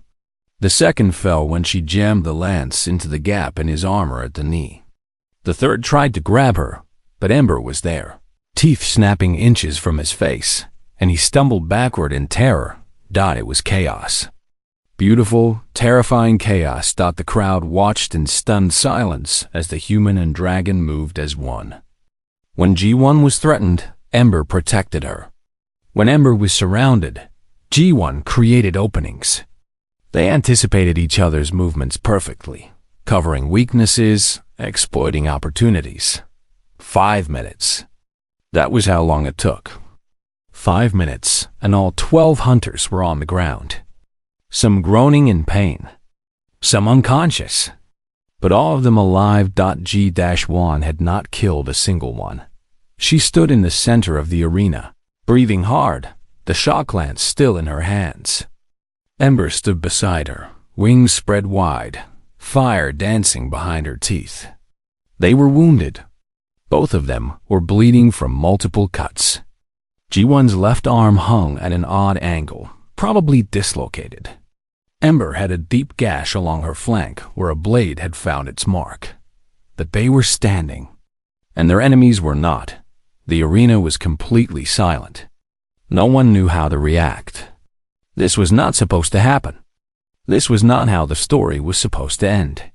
The second fell when she jammed the lance into the gap in his armor at the knee. The third tried to grab her, but Ember was there, teeth snapping inches from his face, and he stumbled backward in terror. It was chaos. Beautiful, terrifying chaos. The crowd watched in stunned silence as the human and dragon moved as one. When G1 was threatened, Ember protected her. When Ember was surrounded, G1 created openings. They anticipated each other's movements perfectly, covering weaknesses, exploiting opportunities. 5 minutes. That was how long it took. 5 minutes, and all 12 hunters were on the ground. Some groaning in pain, some unconscious, but all of them alive. G-1 had not killed a single one. She stood in the center of the arena, breathing hard, the shock lance still in her hands. Ember stood beside her, wings spread wide, fire dancing behind her teeth. They were wounded. Both of them were bleeding from multiple cuts. G1's left arm hung at an odd angle, probably dislocated. Ember had a deep gash along her flank where a blade had found its mark. But they were standing, and their enemies were not. The arena was completely silent. No one knew how to react. This was not supposed to happen. This was not how the story was supposed to end.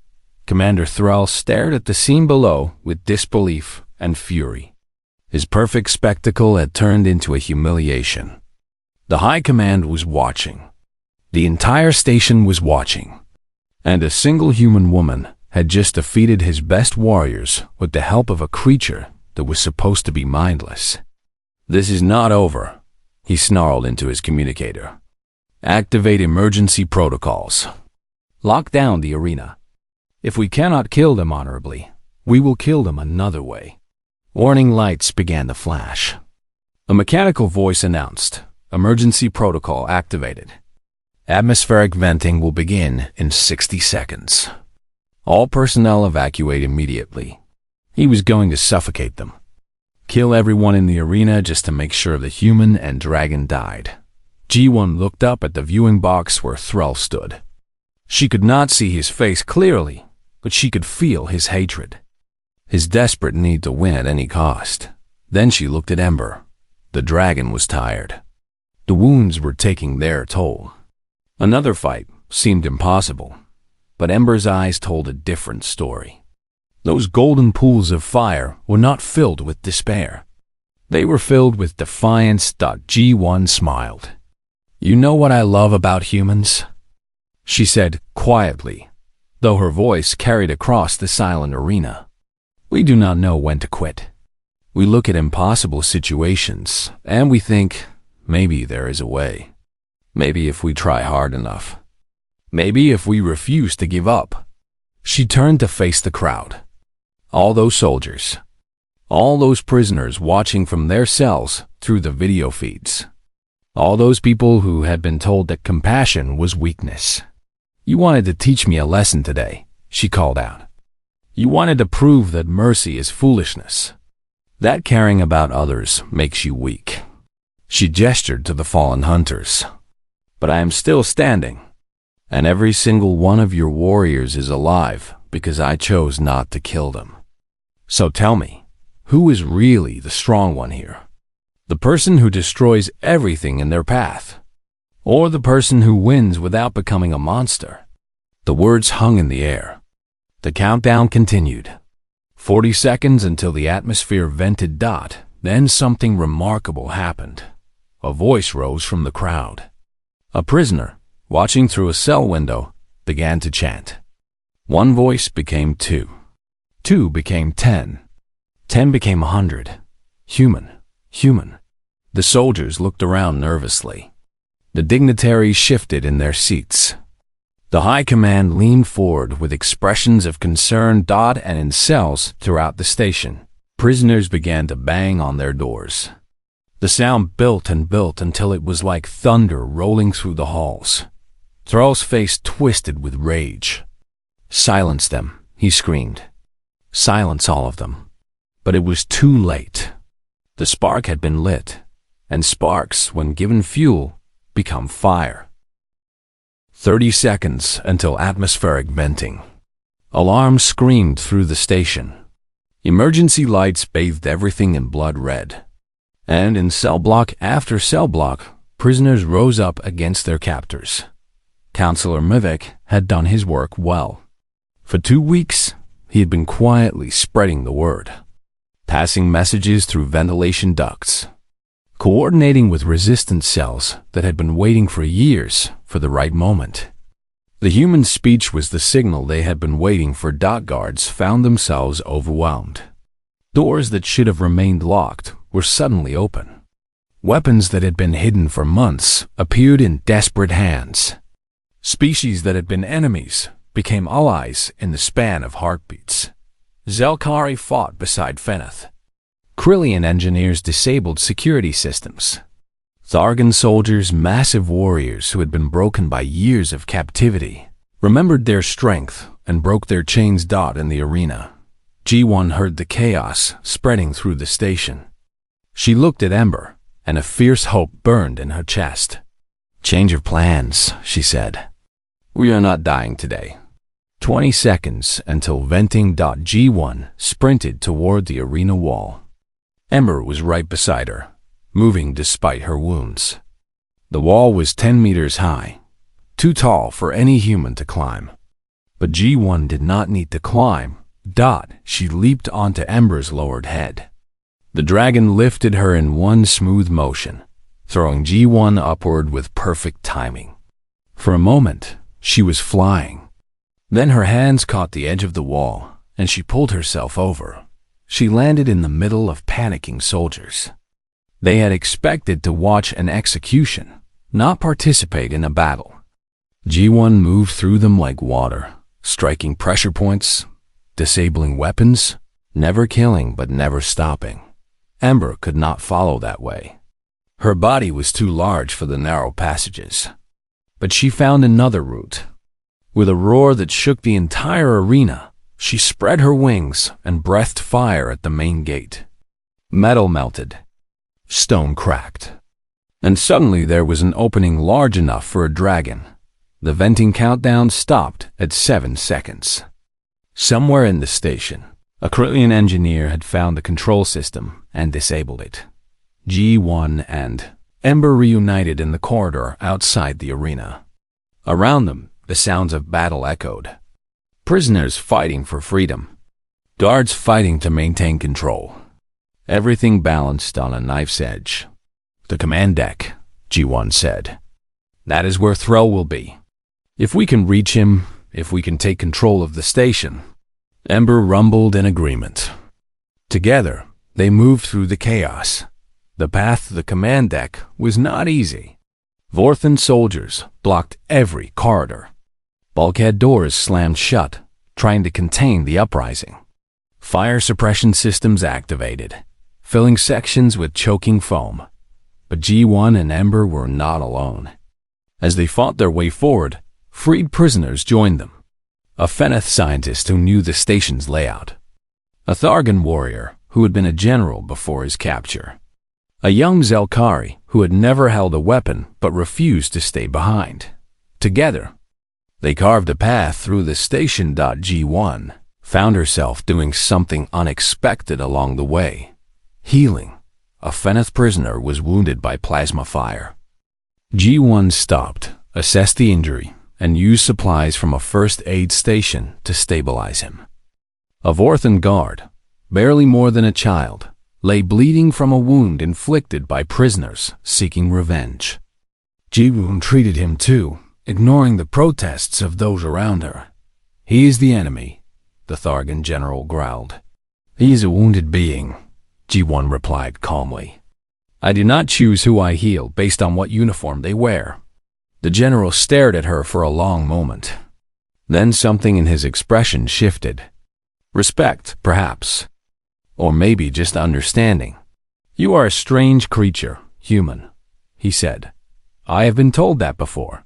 Commander Thrall stared at the scene below with disbelief and fury. His perfect spectacle had turned into a humiliation. The High Command was watching. The entire station was watching. And a single human woman had just defeated his best warriors with the help of a creature that was supposed to be mindless. "This is not over," he snarled into his communicator. "Activate emergency protocols. Lock down the arena. If we cannot kill them honorably, we will kill them another way." Warning lights began to flash. A mechanical voice announced, "Emergency protocol activated. Atmospheric venting will begin in 60 seconds. All personnel evacuate immediately." He was going to suffocate them. Kill everyone in the arena just to make sure the human and dragon died. G1 looked up at the viewing box where Thrall stood. She could not see his face clearly, but she could feel his hatred. His desperate need to win at any cost. Then she looked at Ember. The dragon was tired. The wounds were taking their toll. Another fight seemed impossible, but Ember's eyes told a different story. Those golden pools of fire were not filled with despair. They were filled with defiance. G1 smiled. "You know what I love about humans?" she said quietly, though her voice carried across the silent arena. "We do not know when to quit. We look at impossible situations, and we think, maybe there is a way. Maybe if we try hard enough. Maybe if we refuse to give up." She turned to face the crowd. All those soldiers. All those prisoners watching from their cells through the video feeds. All those people who had been told that compassion was weakness. "You wanted to teach me a lesson today," she called out. "You wanted to prove that mercy is foolishness. That caring about others makes you weak." She gestured to the fallen hunters. "But I am still standing, and every single one of your warriors is alive because I chose not to kill them. So tell me, who is really the strong one here? The person who destroys everything in their path, or the person who wins without becoming a monster?" The words hung in the air. The countdown continued. 40 seconds until the atmosphere vented. Then something remarkable happened. A voice rose from the crowd. A prisoner, watching through a cell window, began to chant. One voice became 2. 2 became 10. 10 became 100. Human, human. The soldiers looked around nervously. The dignitaries shifted in their seats. The High Command leaned forward with expressions of concern. And in cells throughout the station, prisoners began to bang on their doors. The sound built and built until it was like thunder rolling through the halls. Thrall's face twisted with rage. "Silence them," he screamed. "Silence all of them." But it was too late. The spark had been lit, and sparks, when given fuel, become fire. 30 seconds until atmospheric venting. Alarms screamed through the station. Emergency lights bathed everything in blood red. And in cell block after cell block, prisoners rose up against their captors. Counselor Mivik had done his work well. For 2 weeks, he had been quietly spreading the word, passing messages through ventilation ducts, coordinating with resistant cells that had been waiting for years for the right moment. The human speech was the signal they had been waiting for. Guards found themselves overwhelmed. Doors that should have remained locked were suddenly open. Weapons that had been hidden for months appeared in desperate hands. Species that had been enemies became allies in the span of heartbeats. Zelkari fought beside Feneth. Krillian engineers disabled security systems. Thargan soldiers, massive warriors who had been broken by years of captivity, remembered their strength and broke their chains. In the arena, G1 heard the chaos spreading through the station. She looked at Ember, and a fierce hope burned in her chest. Change of plans, she said. We are not dying today. 20 seconds until venting.G1 sprinted toward the arena wall. Ember was right beside her, moving despite her wounds. The wall was 10 meters high, too tall for any human to climb. But G1 did not need to climb. She leaped onto Ember's lowered head. The dragon lifted her in one smooth motion, throwing G1 upward with perfect timing. For a moment, she was flying. Then her hands caught the edge of the wall, and she pulled herself over. She landed in the middle of panicking soldiers. They had expected to watch an execution, not participate in a battle. G1 moved through them like water, striking pressure points, disabling weapons, never killing but never stopping. Ember could not follow that way. Her body was too large for the narrow passages. But she found another route. With a roar that shook the entire arena, she spread her wings and breathed fire at the main gate. Metal melted. Stone cracked. And suddenly there was an opening large enough for a dragon. The venting countdown stopped at 7 seconds. Somewhere in the station, a Krylian engineer had found the control system and disabled it. G1 and Ember reunited in the corridor outside the arena. Around them, the sounds of battle echoed. Prisoners fighting for freedom. Guards fighting to maintain control. Everything balanced on a knife's edge. The command deck, G1 said. That is where Thrall will be. If we can reach him, if we can take control of the station. Ember rumbled in agreement. Together, they moved through the chaos. The path to the command deck was not easy. Vorthan soldiers blocked every corridor. Bulkhead doors slammed shut, trying to contain the uprising. Fire suppression systems activated, filling sections with choking foam. But G1 and Ember were not alone. As they fought their way forward, freed prisoners joined them. A Feneth scientist who knew the station's layout. A Thargan warrior who had been a general before his capture. A young Zelkari who had never held a weapon but refused to stay behind. Together, they carved a path through the station. G1 found herself doing something unexpected along the way. Healing. A Feneth prisoner was wounded by plasma fire. G1 stopped, assessed the injury, and used supplies from a first aid station to stabilize him. A Vorthan guard, barely more than a child, lay bleeding from a wound inflicted by prisoners seeking revenge. G1 treated him too, ignoring the protests of those around her. He is the enemy, the Thargan general growled. He is a wounded being, G1 replied calmly. I do not choose who I heal based on what uniform they wear. The general stared at her for a long moment. Then something in his expression shifted. Respect, perhaps. Or maybe just understanding. You are a strange creature, human, he said. I have been told that before.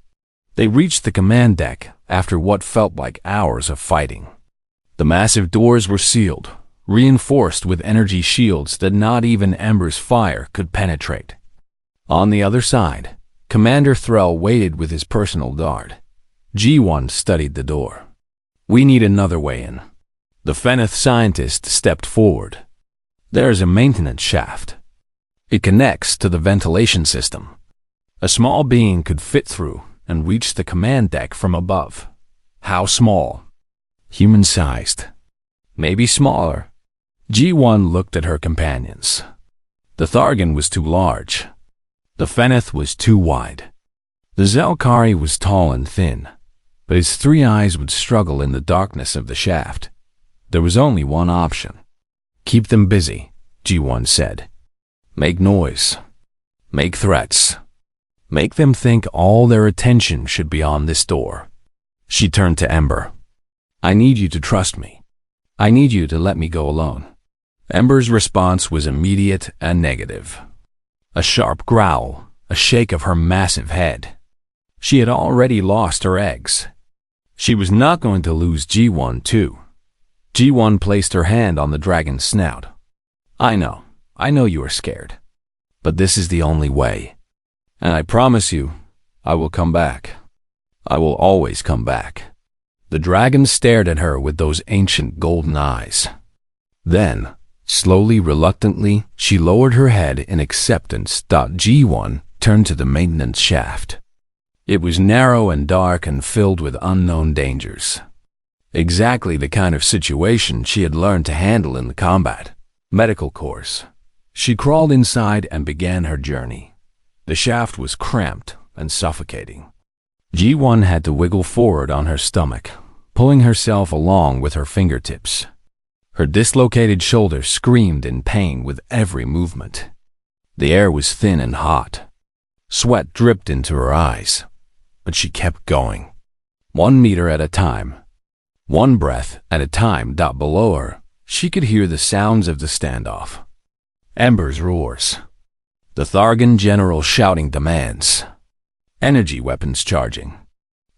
They reached the command deck after what felt like hours of fighting. The massive doors were sealed, reinforced with energy shields that not even Ember's fire could penetrate. On the other side, Commander Thrall waited with his personal guard. G1 studied the door. We need another way in. The Feneth scientist stepped forward. There is a maintenance shaft. It connects to the ventilation system. A small being could fit through and reach the command deck from above. How small? Human-sized. Maybe smaller. G1 looked at her companions. The Thargan was too large. The Feneth was too wide. The Zelkari was tall and thin, but his 3 eyes would struggle in the darkness of the shaft. There was only one option. Keep them busy, G1 said. Make noise. Make threats. Make them think all their attention should be on this door. She turned to Ember. I need you to trust me. I need you to let me go alone. Ember's response was immediate and negative. A sharp growl, a shake of her massive head. She had already lost her eggs. She was not going to lose G1 too. G1 placed her hand on the dragon's snout. I know you are scared. But this is the only way. And I promise you, I will come back. I will always come back. The dragon stared at her with those ancient golden eyes. Then, slowly, reluctantly, she lowered her head in acceptance. G1 turned to the maintenance shaft. It was narrow and dark and filled with unknown dangers. Exactly the kind of situation she had learned to handle in the combat medical course. She crawled inside and began her journey. The shaft was cramped and suffocating. G1 had to wiggle forward on her stomach, pulling herself along with her fingertips. Her dislocated shoulder screamed in pain with every movement. The air was thin and hot. Sweat dripped into her eyes, but she kept going. 1 meter at a time. One breath at a time. Below her, she could hear the sounds of the standoff. Ember's roars. The Thargan general shouting demands. Energy weapons charging.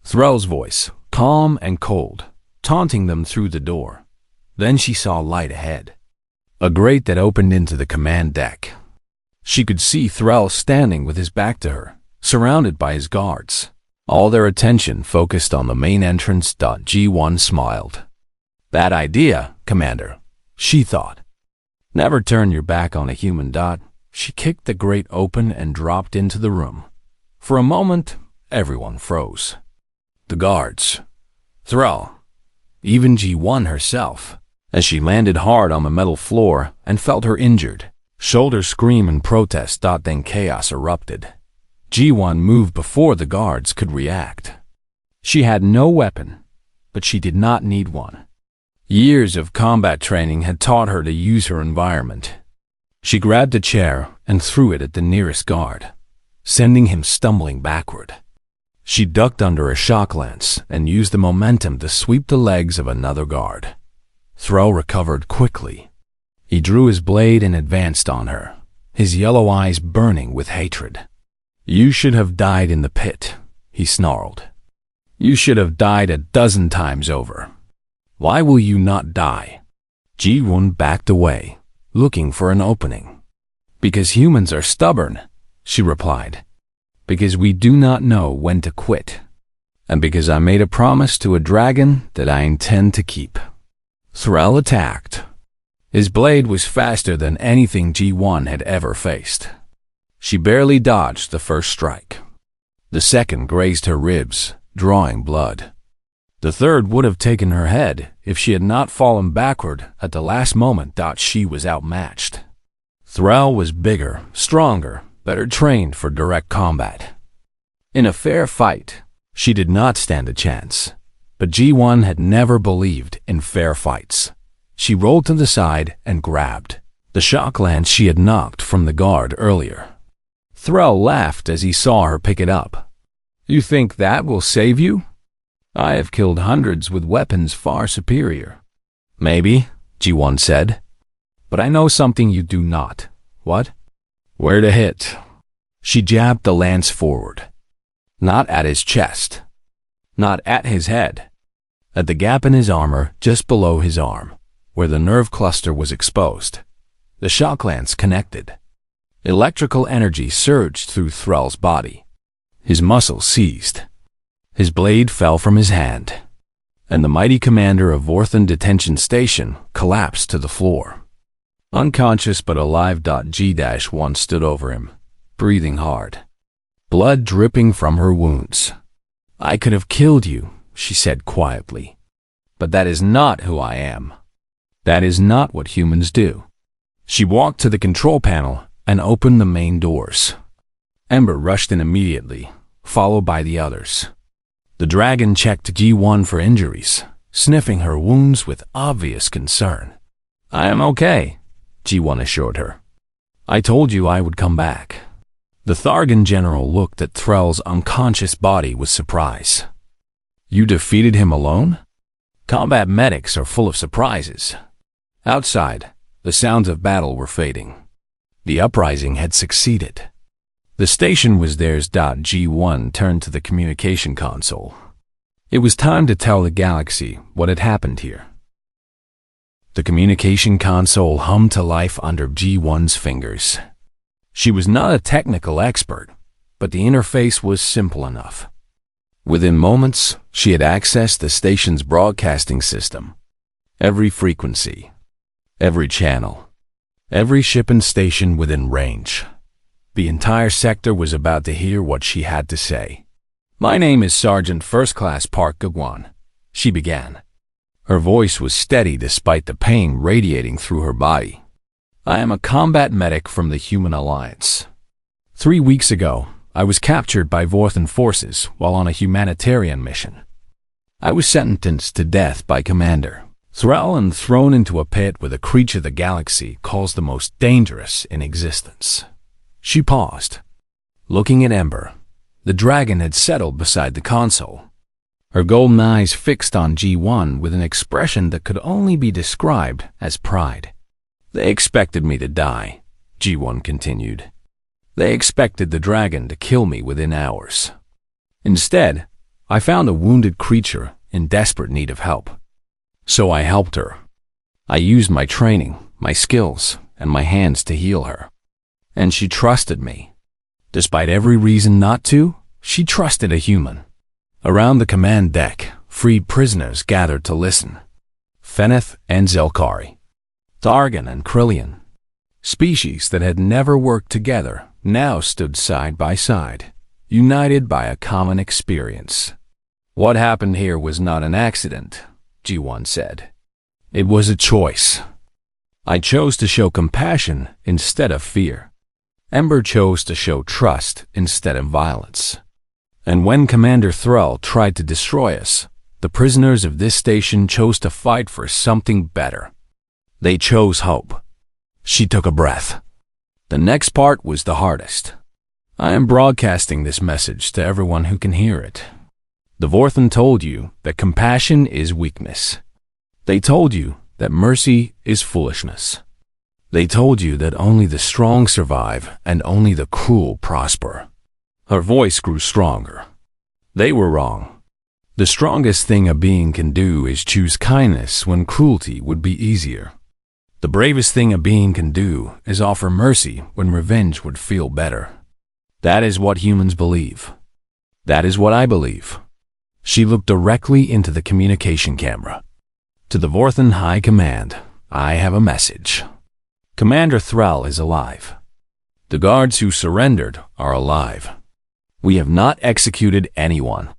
Threll's voice, calm and cold, taunting them through the door. Then she saw light ahead. A grate that opened into the command deck. She could see Threll standing with his back to her, surrounded by his guards. All their attention focused on the main entrance. G1 smiled. Bad idea, Commander, she thought. Never turn your back on a human. She kicked the grate open and dropped into the room. For a moment, everyone froze. The guards, Threll, even G1 herself, as she landed hard on the metal floor and felt her injured shoulder scream in protest. Then chaos erupted. G1 moved before the guards could react. She had no weapon, but she did not need one. Years of combat training had taught her to use her environment. She grabbed a chair and threw it at the nearest guard, sending him stumbling backward. She ducked under a shock lance and used the momentum to sweep the legs of another guard. Threll recovered quickly. He drew his blade and advanced on her, his yellow eyes burning with hatred. You should have died in the pit, he snarled. You should have died 12 times over. Why will you not die? Ji-woon backed away, looking for an opening. Because humans are stubborn, she replied. Because we do not know when to quit. And because I made a promise to a dragon that I intend to keep. Threll attacked. His blade was faster than anything G1 had ever faced. She barely dodged the first strike. The second grazed her ribs, drawing blood. The third would have taken her head if she had not fallen backward at the last moment. She was outmatched. Threll was bigger, stronger, better trained for direct combat. In a fair fight, she did not stand a chance. But G1 had never believed in fair fights. She rolled to the side and grabbed the shock lance she had knocked from the guard earlier. Threll laughed as he saw her pick it up. You think that will save you? I have killed hundreds with weapons far superior. Maybe, G1 said. But I know something you do not. What? Where to hit? She jabbed the lance forward. Not at his chest. Not at his head. At the gap in his armor just below his arm, where the nerve cluster was exposed. The shock lance connected. Electrical energy surged through Threll's body. His muscles seized. His blade fell from his hand, and the mighty commander of Vorthen Detention Station collapsed to the floor. Unconscious but alive. G-1 stood over him, breathing hard. Blood dripping from her wounds. I could have killed you, she said quietly. But that is not who I am. That is not what humans do. She walked to the control panel and opened the main doors. Ember rushed in immediately, followed by the others. The dragon checked G1 for injuries, sniffing her wounds with obvious concern. I am okay, G1 assured her. I told you I would come back. The Thargan general looked at Threll's unconscious body with surprise. You defeated him alone? Combat medics are full of surprises. Outside, the sounds of battle were fading. The uprising had succeeded. The station was theirs. G1 turned to the communication console. It was time to tell the galaxy what had happened here. The communication console hummed to life under G1's fingers. She was not a technical expert, but the interface was simple enough. Within moments, she had accessed the station's broadcasting system. Every frequency, every channel, every ship and station within range. The entire sector was about to hear what she had to say. "My name is Sergeant First Class Park Gagwan," she began. Her voice was steady despite the pain radiating through her body. "I am a combat medic from the Human Alliance. 3 weeks ago, I was captured by Vorthan forces while on a humanitarian mission. I was sentenced to death by Commander Thrall and thrown into a pit with a creature the galaxy calls the most dangerous in existence." She paused, looking at Ember. The dragon had settled beside the console, her golden eyes fixed on G1 with an expression that could only be described as pride. "They expected me to die," G1 continued. "They expected the dragon to kill me within hours. Instead, I found a wounded creature in desperate need of help. So I helped her. I used my training, my skills, and my hands to heal her. And she trusted me. Despite every reason not to, she trusted a human." Around the command deck, freed prisoners gathered to listen. Feneth and Zelkari, Thargan and Krillian, species that had never worked together, now stood side by side, united by a common experience. "What happened here was not an accident," G1 said. "It was a choice. I chose to show compassion instead of fear. Ember chose to show trust instead of violence. And when Commander Thrall tried to destroy us, the prisoners of this station chose to fight for something better. They chose hope." She took a breath. "The next part was the hardest. I am broadcasting this message to everyone who can hear it. The Vorthan told you that compassion is weakness. They told you that mercy is foolishness. They told you that only the strong survive and only the cruel prosper." Her voice grew stronger. "They were wrong. The strongest thing a being can do is choose kindness when cruelty would be easier. The bravest thing a being can do is offer mercy when revenge would feel better. That is what humans believe. That is what I believe." She looked directly into the communication camera. "To the Vorthan High Command, I have a message. Commander Thrall is alive. The guards who surrendered are alive. We have not executed anyone.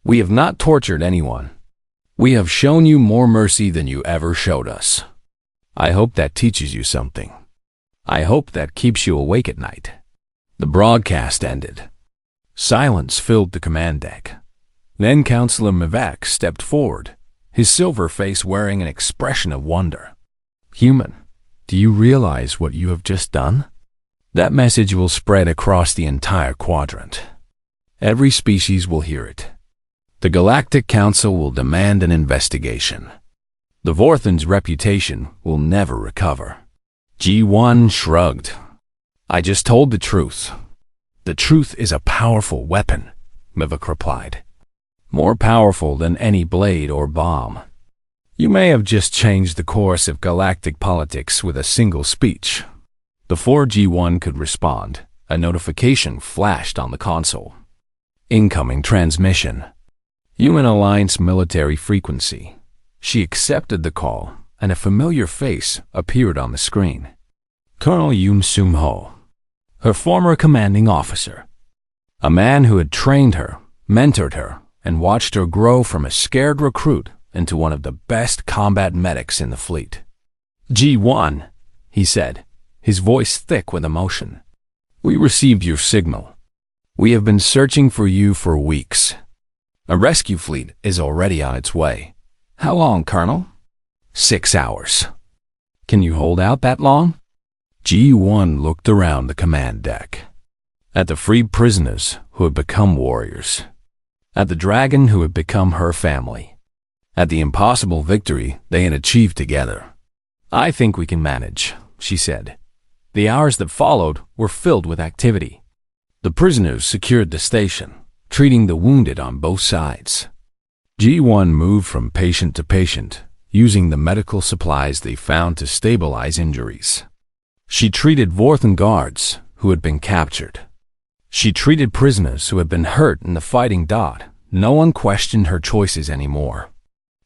We have not tortured anyone. We have shown you more mercy than you ever showed us. I hope that teaches you something. I hope that keeps you awake at night." The broadcast ended. Silence filled the command deck. Then Counselor Mivak stepped forward, his silver face wearing an expression of wonder. "Human, do you realize what you have just done? That message will spread across the entire quadrant. Every species will hear it. The Galactic Council will demand an investigation. The Vorthan's reputation will never recover." G1 shrugged. "I just told the truth. The truth is a powerful weapon," Mivak replied. "More powerful than any blade or bomb. You may have just changed the course of galactic politics with a single speech." Before G1 could respond, a notification flashed on the console. "Incoming transmission. Human Alliance military frequency." She accepted the call, and a familiar face appeared on the screen. Colonel Yoon Sung-ho, her former commanding officer. A man who had trained her, mentored her, and watched her grow from a scared recruit into one of the best combat medics in the fleet. "G1, he said, his voice thick with emotion. "We received your signal. We have been searching for you for weeks. A rescue fleet is already on its way." "How long, Colonel?" 6 hours. "Can you hold out that long?" G1 looked around the command deck. At the freed prisoners who had become warriors. At the dragon who had become her family. At the impossible victory they had achieved together. "I think we can manage," she said. The hours that followed were filled with activity. The prisoners secured the station, treating the wounded on both sides. G1 moved from patient to patient, using the medical supplies they found to stabilize injuries. She treated Vorthan guards who had been captured. She treated prisoners who had been hurt in the fighting. No one questioned her choices anymore.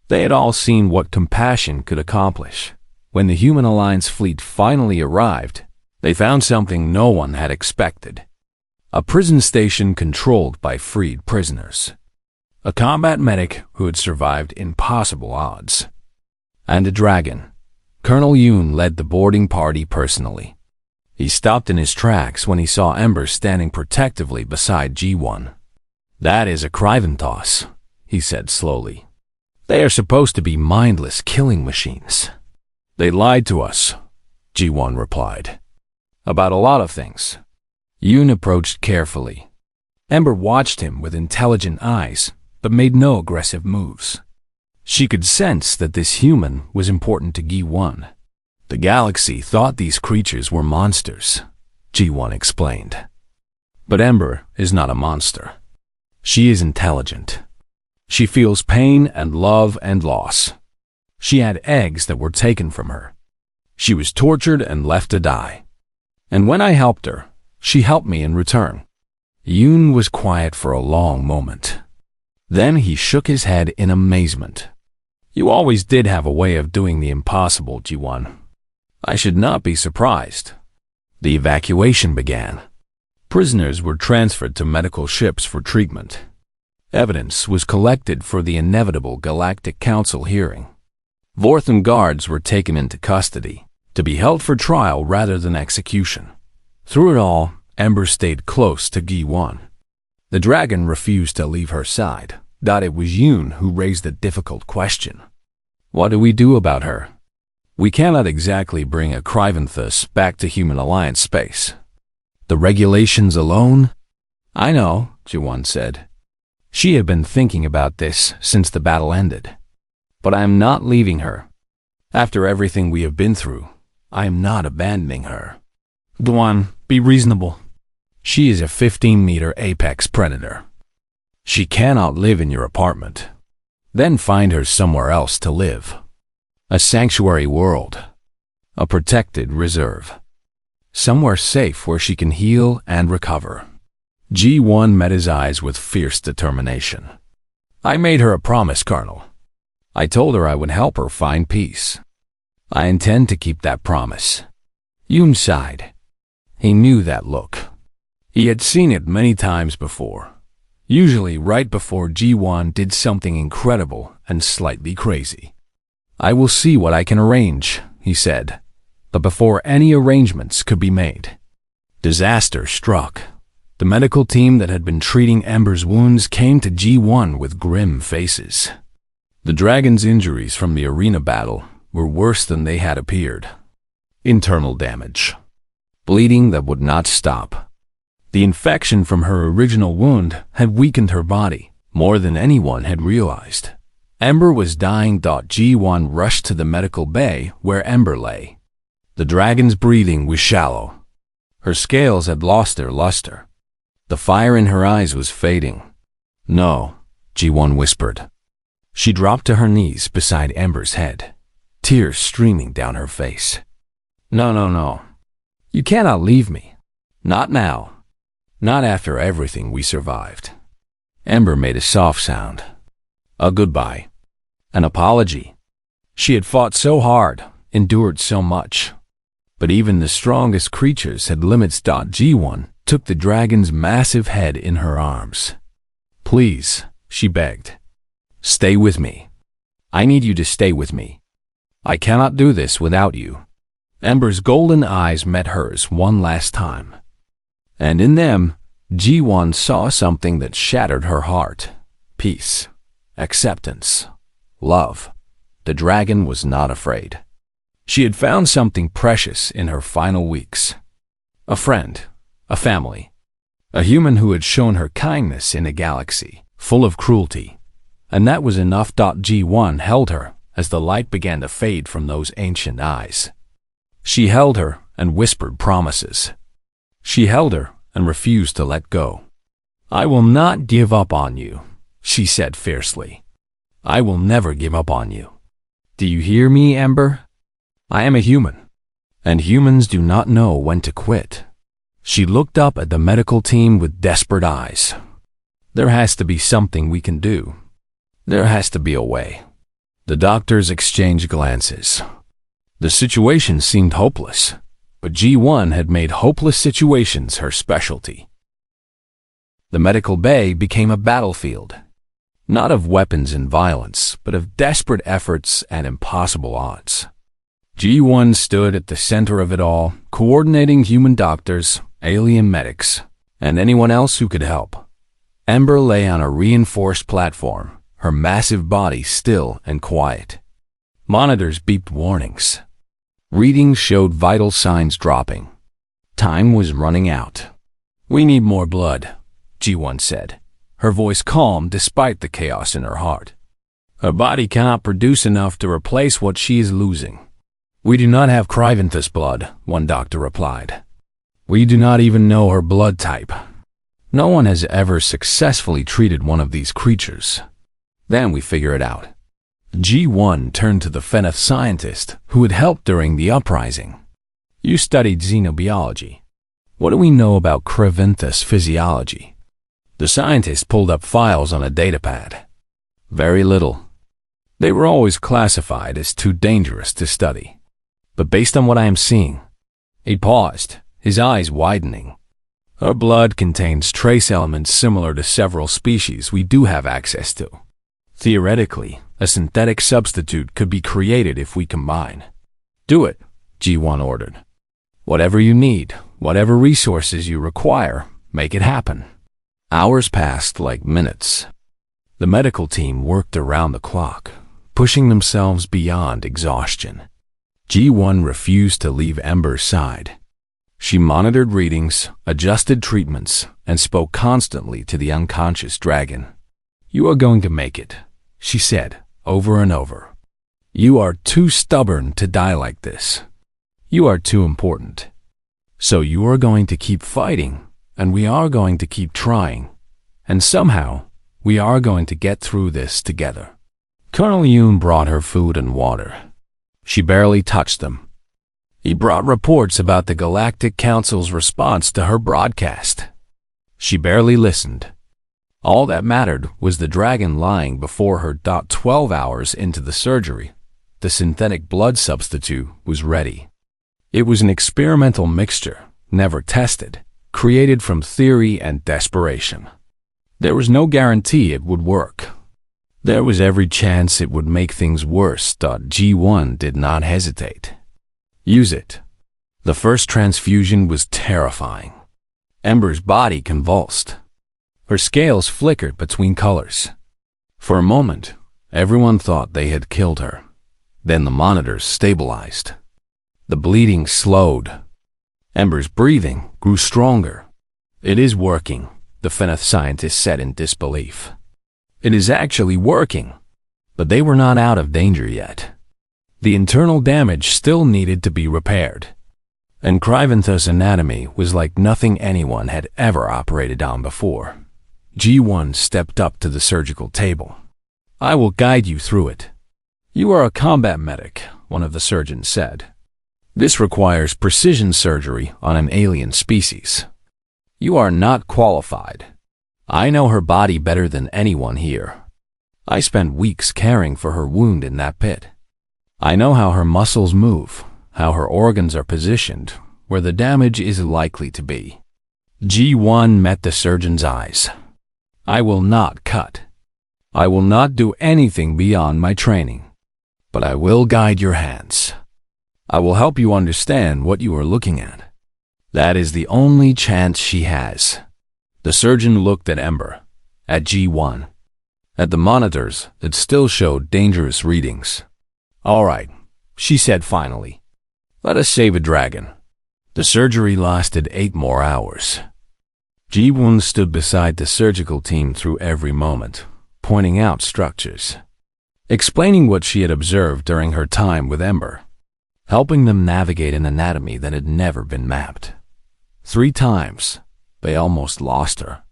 They had all seen what compassion could accomplish. When the Human Alliance fleet finally arrived, they found something no one had expected. A prison station controlled by freed prisoners. A combat medic who had survived impossible odds. And a dragon. Colonel Yoon led the boarding party personally. He stopped in his tracks when he saw Ember standing protectively beside G1. "That is a Kryventos," he said slowly. "They are supposed to be mindless killing machines." "They lied to us," G1 replied. "About a lot of things." Yoon approached carefully. Ember watched him with intelligent eyes, but made no aggressive moves. She could sense that this human was important to G1. "The galaxy thought these creatures were monsters," G1 explained. "But Ember is not a monster. She is intelligent. She feels pain and love and loss. She had eggs that were taken from her. She was tortured and left to die. And when I helped her, she helped me in return." Yoon was quiet for a long moment. Then he shook his head in amazement. "You always did have a way of doing the impossible, G1. I should not be surprised." The evacuation began. Prisoners were transferred to medical ships for treatment. Evidence was collected for the inevitable Galactic Council hearing. Vorthan guards were taken into custody, to be held for trial rather than execution. Through it all, Ember stayed close to G1. The dragon refused to leave her side. It was Yoon who raised the difficult question. "What do we do about her? We cannot exactly bring a Kryventhus back to Human Alliance space. The regulations alone?" "I know," G1 said. She had been thinking about this since the battle ended. "But I am not leaving her. After everything we have been through, I am not abandoning her." "G1, be reasonable. She is a 15-meter apex predator. She cannot live in your apartment. Then find her somewhere else to live. A sanctuary world. A protected reserve. Somewhere safe where she can heal and recover." G1 met his eyes with fierce determination. "I made her a promise, Colonel. I told her I would help her find peace. I intend to keep that promise." Yoon sighed. He knew that look. He had seen it many times before. Usually right before G1 did something incredible and slightly crazy. "I will see what I can arrange," he said. But before any arrangements could be made, disaster struck. The medical team that had been treating Ember's wounds came to G1 with grim faces. The dragon's injuries from the arena battle were worse than they had appeared. Internal damage. Bleeding that would not stop. The infection from her original wound had weakened her body more than anyone had realized. Ember was dying. G1 rushed to the medical bay where Ember lay. The dragon's breathing was shallow. Her scales had lost their luster. The fire in her eyes was fading. "No," G1 whispered. She dropped to her knees beside Ember's head, tears streaming down her face. No. You cannot leave me. Not now. Not after everything we survived." Ember made a soft sound. A goodbye. An apology. She had fought so hard, endured so much. But even the strongest creatures had limits. G1 took the dragon's massive head in her arms. "Please," she begged. "Stay with me. I need you to stay with me. I cannot do this without you." Ember's golden eyes met hers one last time. And in them, G1 saw something that shattered her heart. Peace. Acceptance. Love. The dragon was not afraid. She had found something precious in her final weeks. A friend. A family. A human who had shown her kindness in a galaxy full of cruelty. And that was enough. G1 held her as the light began to fade from those ancient eyes. She held her and whispered promises. She held her and refused to let go. "I will not give up on you," she said fiercely. "I will never give up on you. Do you hear me, Ember? I am a human, and humans do not know when to quit. She looked up at the medical team with desperate eyes. There has to be something we can do. There has to be a way. The doctors exchanged glances. The situation seemed hopeless, but G1 had made hopeless situations her specialty. The medical bay became a battlefield, not of weapons and violence, but of desperate efforts and impossible odds. G1 stood at the center of it all, coordinating human doctors, alien medics, and anyone else who could help. Ember lay on a reinforced platform, her massive body still and quiet. Monitors beeped warnings. Readings showed vital signs dropping. Time was running out. "We need more blood," G1 said, her voice calm despite the chaos in her heart. "Her body cannot produce enough to replace what she is losing." "We do not have Krivantha's blood," one doctor replied. "We do not even know her blood type. No one has ever successfully treated one of these creatures. Then we figure it out." G1 turned to the Feneth scientist who had helped during the uprising. "You studied xenobiology. What do we know about Krivantha's physiology?" The scientist pulled up files on a datapad. "Very little. They were always classified as too dangerous to study. But based on what I am seeing," he paused, his eyes widening, "her blood contains trace elements similar to several species we do have access to. Theoretically, a synthetic substitute could be created if we combine." "Do it," G1 ordered. "Whatever you need, whatever resources you require, make it happen." Hours passed like minutes. The medical team worked around the clock, pushing themselves beyond exhaustion. G1 refused to leave Ember's side. She monitored readings, adjusted treatments, and spoke constantly to the unconscious dragon. "You are going to make it," she said, over and over. "You are too stubborn to die like this. You are too important. So you are going to keep fighting, and we are going to keep trying, and somehow we are going to get through this together." Colonel Yoon brought her food and water. She barely touched them. He brought reports about the Galactic Council's response to her broadcast. She barely listened. All that mattered was the dragon lying before her. 12 hours into the surgery, the synthetic blood substitute was ready. It was an experimental mixture, never tested, created from theory and desperation. There was no guarantee it would work. There was every chance it would make things worse. G1 did not hesitate. Use it. The first transfusion was terrifying. Ember's body convulsed. Her scales flickered between colors. For a moment, everyone thought they had killed her. Then the monitors stabilized. The bleeding slowed. Ember's breathing grew stronger. "It is working," the Feneth scientist said in disbelief. "It is actually working." But they were not out of danger yet. The internal damage still needed to be repaired. And Krivantha's anatomy was like nothing anyone had ever operated on before. G1 stepped up to the surgical table. "I will guide you through it." "You are a combat medic," one of the surgeons said. "This requires precision surgery on an alien species. You are not qualified. I know her body better than anyone here. I spent weeks caring for her wound in that pit. I know how her muscles move, how her organs are positioned, where the damage is likely to be." G1 met the surgeon's eyes. "I will not cut. I will not do anything beyond my training. But I will guide your hands. I will help you understand what you are looking at. That is the only chance she has." The surgeon looked at Ember, at G1, at the monitors that still showed dangerous readings. "All right," she said finally. "Let us save a dragon." The surgery lasted 8 more hours. Ji-woon stood beside the surgical team through every moment, pointing out structures, explaining what she had observed during her time with Ember, helping them navigate an anatomy that had never been mapped. 3 times, they almost lost her.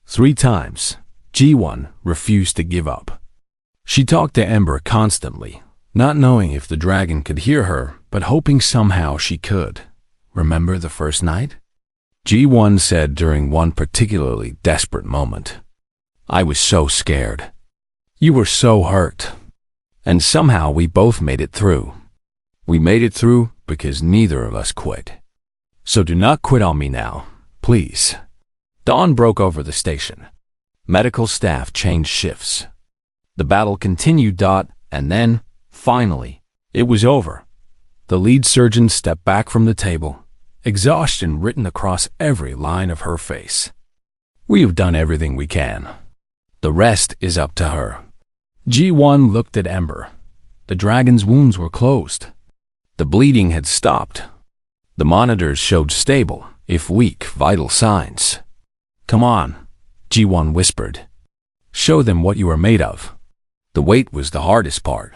3 times, Ji-won refused to give up. She talked to Ember constantly, not knowing if the dragon could hear her, but hoping somehow she could. Remember the first night? G1 said during one particularly desperate moment. I was so scared. You were so hurt. And somehow we both made it through. We made it through because neither of us quit. So do not quit on me now, please. Dawn broke over the station. Medical staff changed shifts. The battle continued. And then, finally, it was over. The lead surgeon stepped back from the table, exhaustion written across every line of her face. We have done everything we can. The rest is up to her. G1 looked at Ember. The dragon's wounds were closed. The bleeding had stopped. The monitors showed stable, if weak, vital signs. Come on, G1 whispered. Show them what you are made of. The weight was the hardest part.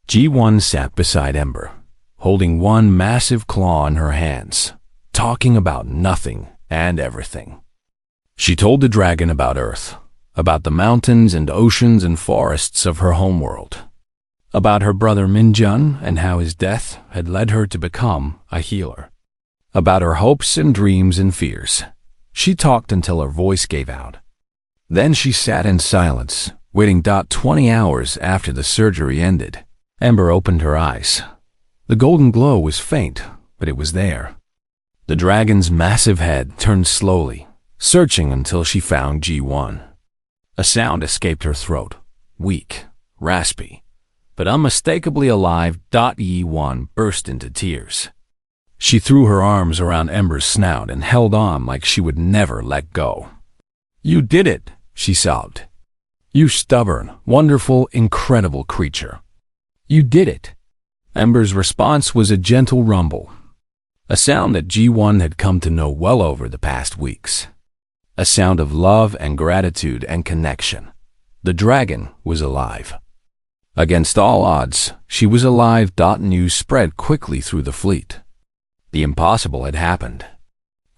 G1 sat beside Ember, holding one massive claw in her hands, talking about nothing and everything. She told the dragon about Earth, about the mountains and oceans and forests of her homeworld, about her brother Minjun and how his death had led her to become a healer, about her hopes and dreams and fears. She talked until her voice gave out. Then she sat in silence, waiting. 20 hours after the surgery ended, Ember opened her eyes. The golden glow was faint, but it was there. The dragon's massive head turned slowly, searching until she found G1. A sound escaped her throat, weak, raspy, but unmistakably alive. G1 burst into tears. She threw her arms around Ember's snout and held on like she would never let go. You did it, she sobbed. You stubborn, wonderful, incredible creature. You did it. Ember's response was a gentle rumble, a sound that G1 had come to know well over the past weeks. A sound of love and gratitude and connection. The dragon was alive. Against all odds, she was alive. News spread quickly through the fleet. The impossible had happened.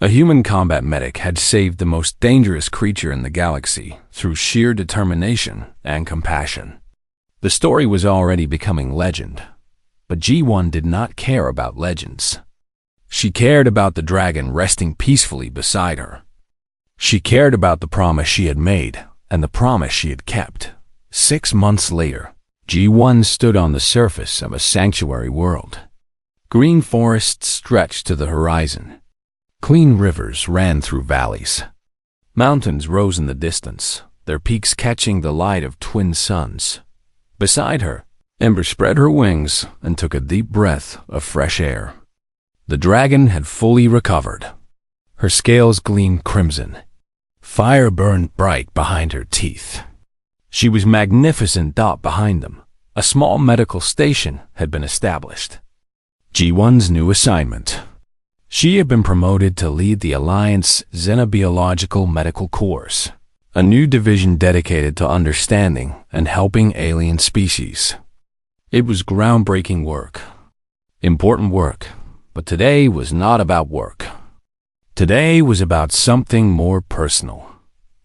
A human combat medic had saved the most dangerous creature in the galaxy through sheer determination and compassion. The story was already becoming legend, but G1 did not care about legends. She cared about the dragon resting peacefully beside her. She cared about the promise she had made and the promise she had kept. 6 months later, G1 stood on the surface of a sanctuary world. Green forests stretched to the horizon. Clean rivers ran through valleys. Mountains rose in the distance, their peaks catching the light of twin suns. Beside her, Ember spread her wings and took a deep breath of fresh air. The dragon had fully recovered. Her scales gleamed crimson. Fire burned bright behind her teeth. She was magnificent. Behind them, a small medical station had been established. G1's new assignment. She had been promoted to lead the Alliance Xenobiological Medical Corps, a new division dedicated to understanding and helping alien species. It was groundbreaking work, important work, but today was not about work. Today was about something more personal.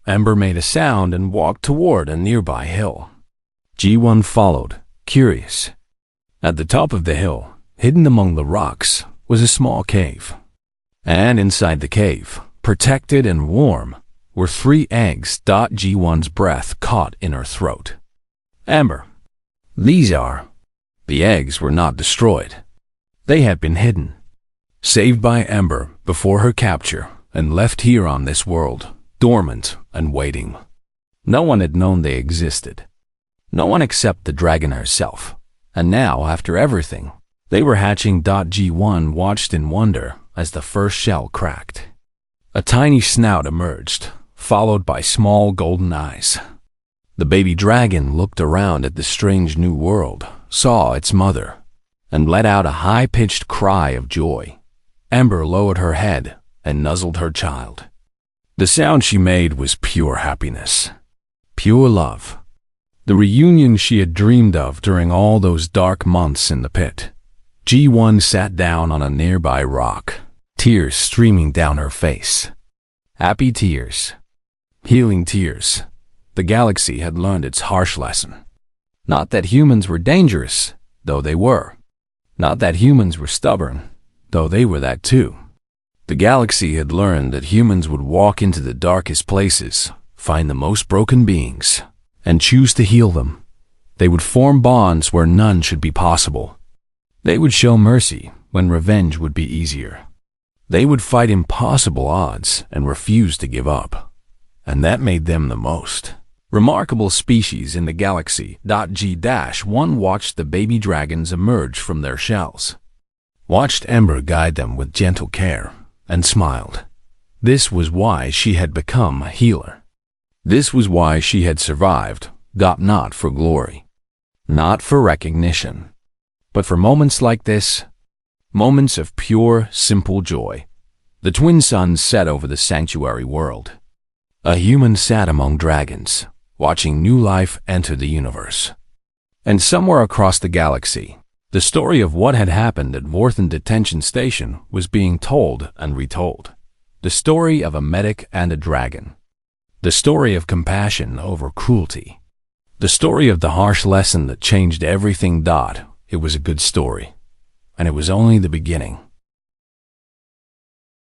Ember made a sound and walked toward a nearby hill. G1 followed, curious. At the top of the hill, hidden among the rocks, was a small cave. And inside the cave, protected and warm, were 3 eggs. G1's breath caught in her throat. Ember, these are. The eggs were not destroyed. They had been hidden. Saved by Ember before her capture and left here on this world, dormant and waiting. No one had known they existed. No one except the dragon herself. And now, after everything, they were hatching. G1 watched in wonder as the first shell cracked. A tiny snout emerged, followed by small golden eyes. The baby dragon looked around at the strange new world, saw its mother, and let out a high-pitched cry of joy. Ember lowered her head and nuzzled her child. The sound she made was pure happiness, pure love. The reunion she had dreamed of during all those dark months in the pit. G1 sat down on a nearby rock, tears streaming down her face. Happy tears. Healing tears. The galaxy had learned its harsh lesson. Not that humans were dangerous, though they were. Not that humans were stubborn, though they were that too. The galaxy had learned that humans would walk into the darkest places, find the most broken beings, and choose to heal them. They would form bonds where none should be possible. They would show mercy when revenge would be easier. They would fight impossible odds and refuse to give up. And that made them the most remarkable species in the galaxy. G-1 watched the baby dragons emerge from their shells, watched Ember guide them with gentle care, and smiled. This was why she had become a healer. This was why she had survived, not for glory, not for recognition, but for moments like this, moments of pure, simple joy. The twin suns set over the sanctuary world. A human sat among dragons, watching new life enter the universe. And somewhere across the galaxy, the story of what had happened at Vorthen Detention Station was being told and retold. The story of a medic and a dragon. The story of compassion over cruelty. The story of the harsh lesson that changed everything. It was a good story, and it was only the beginning.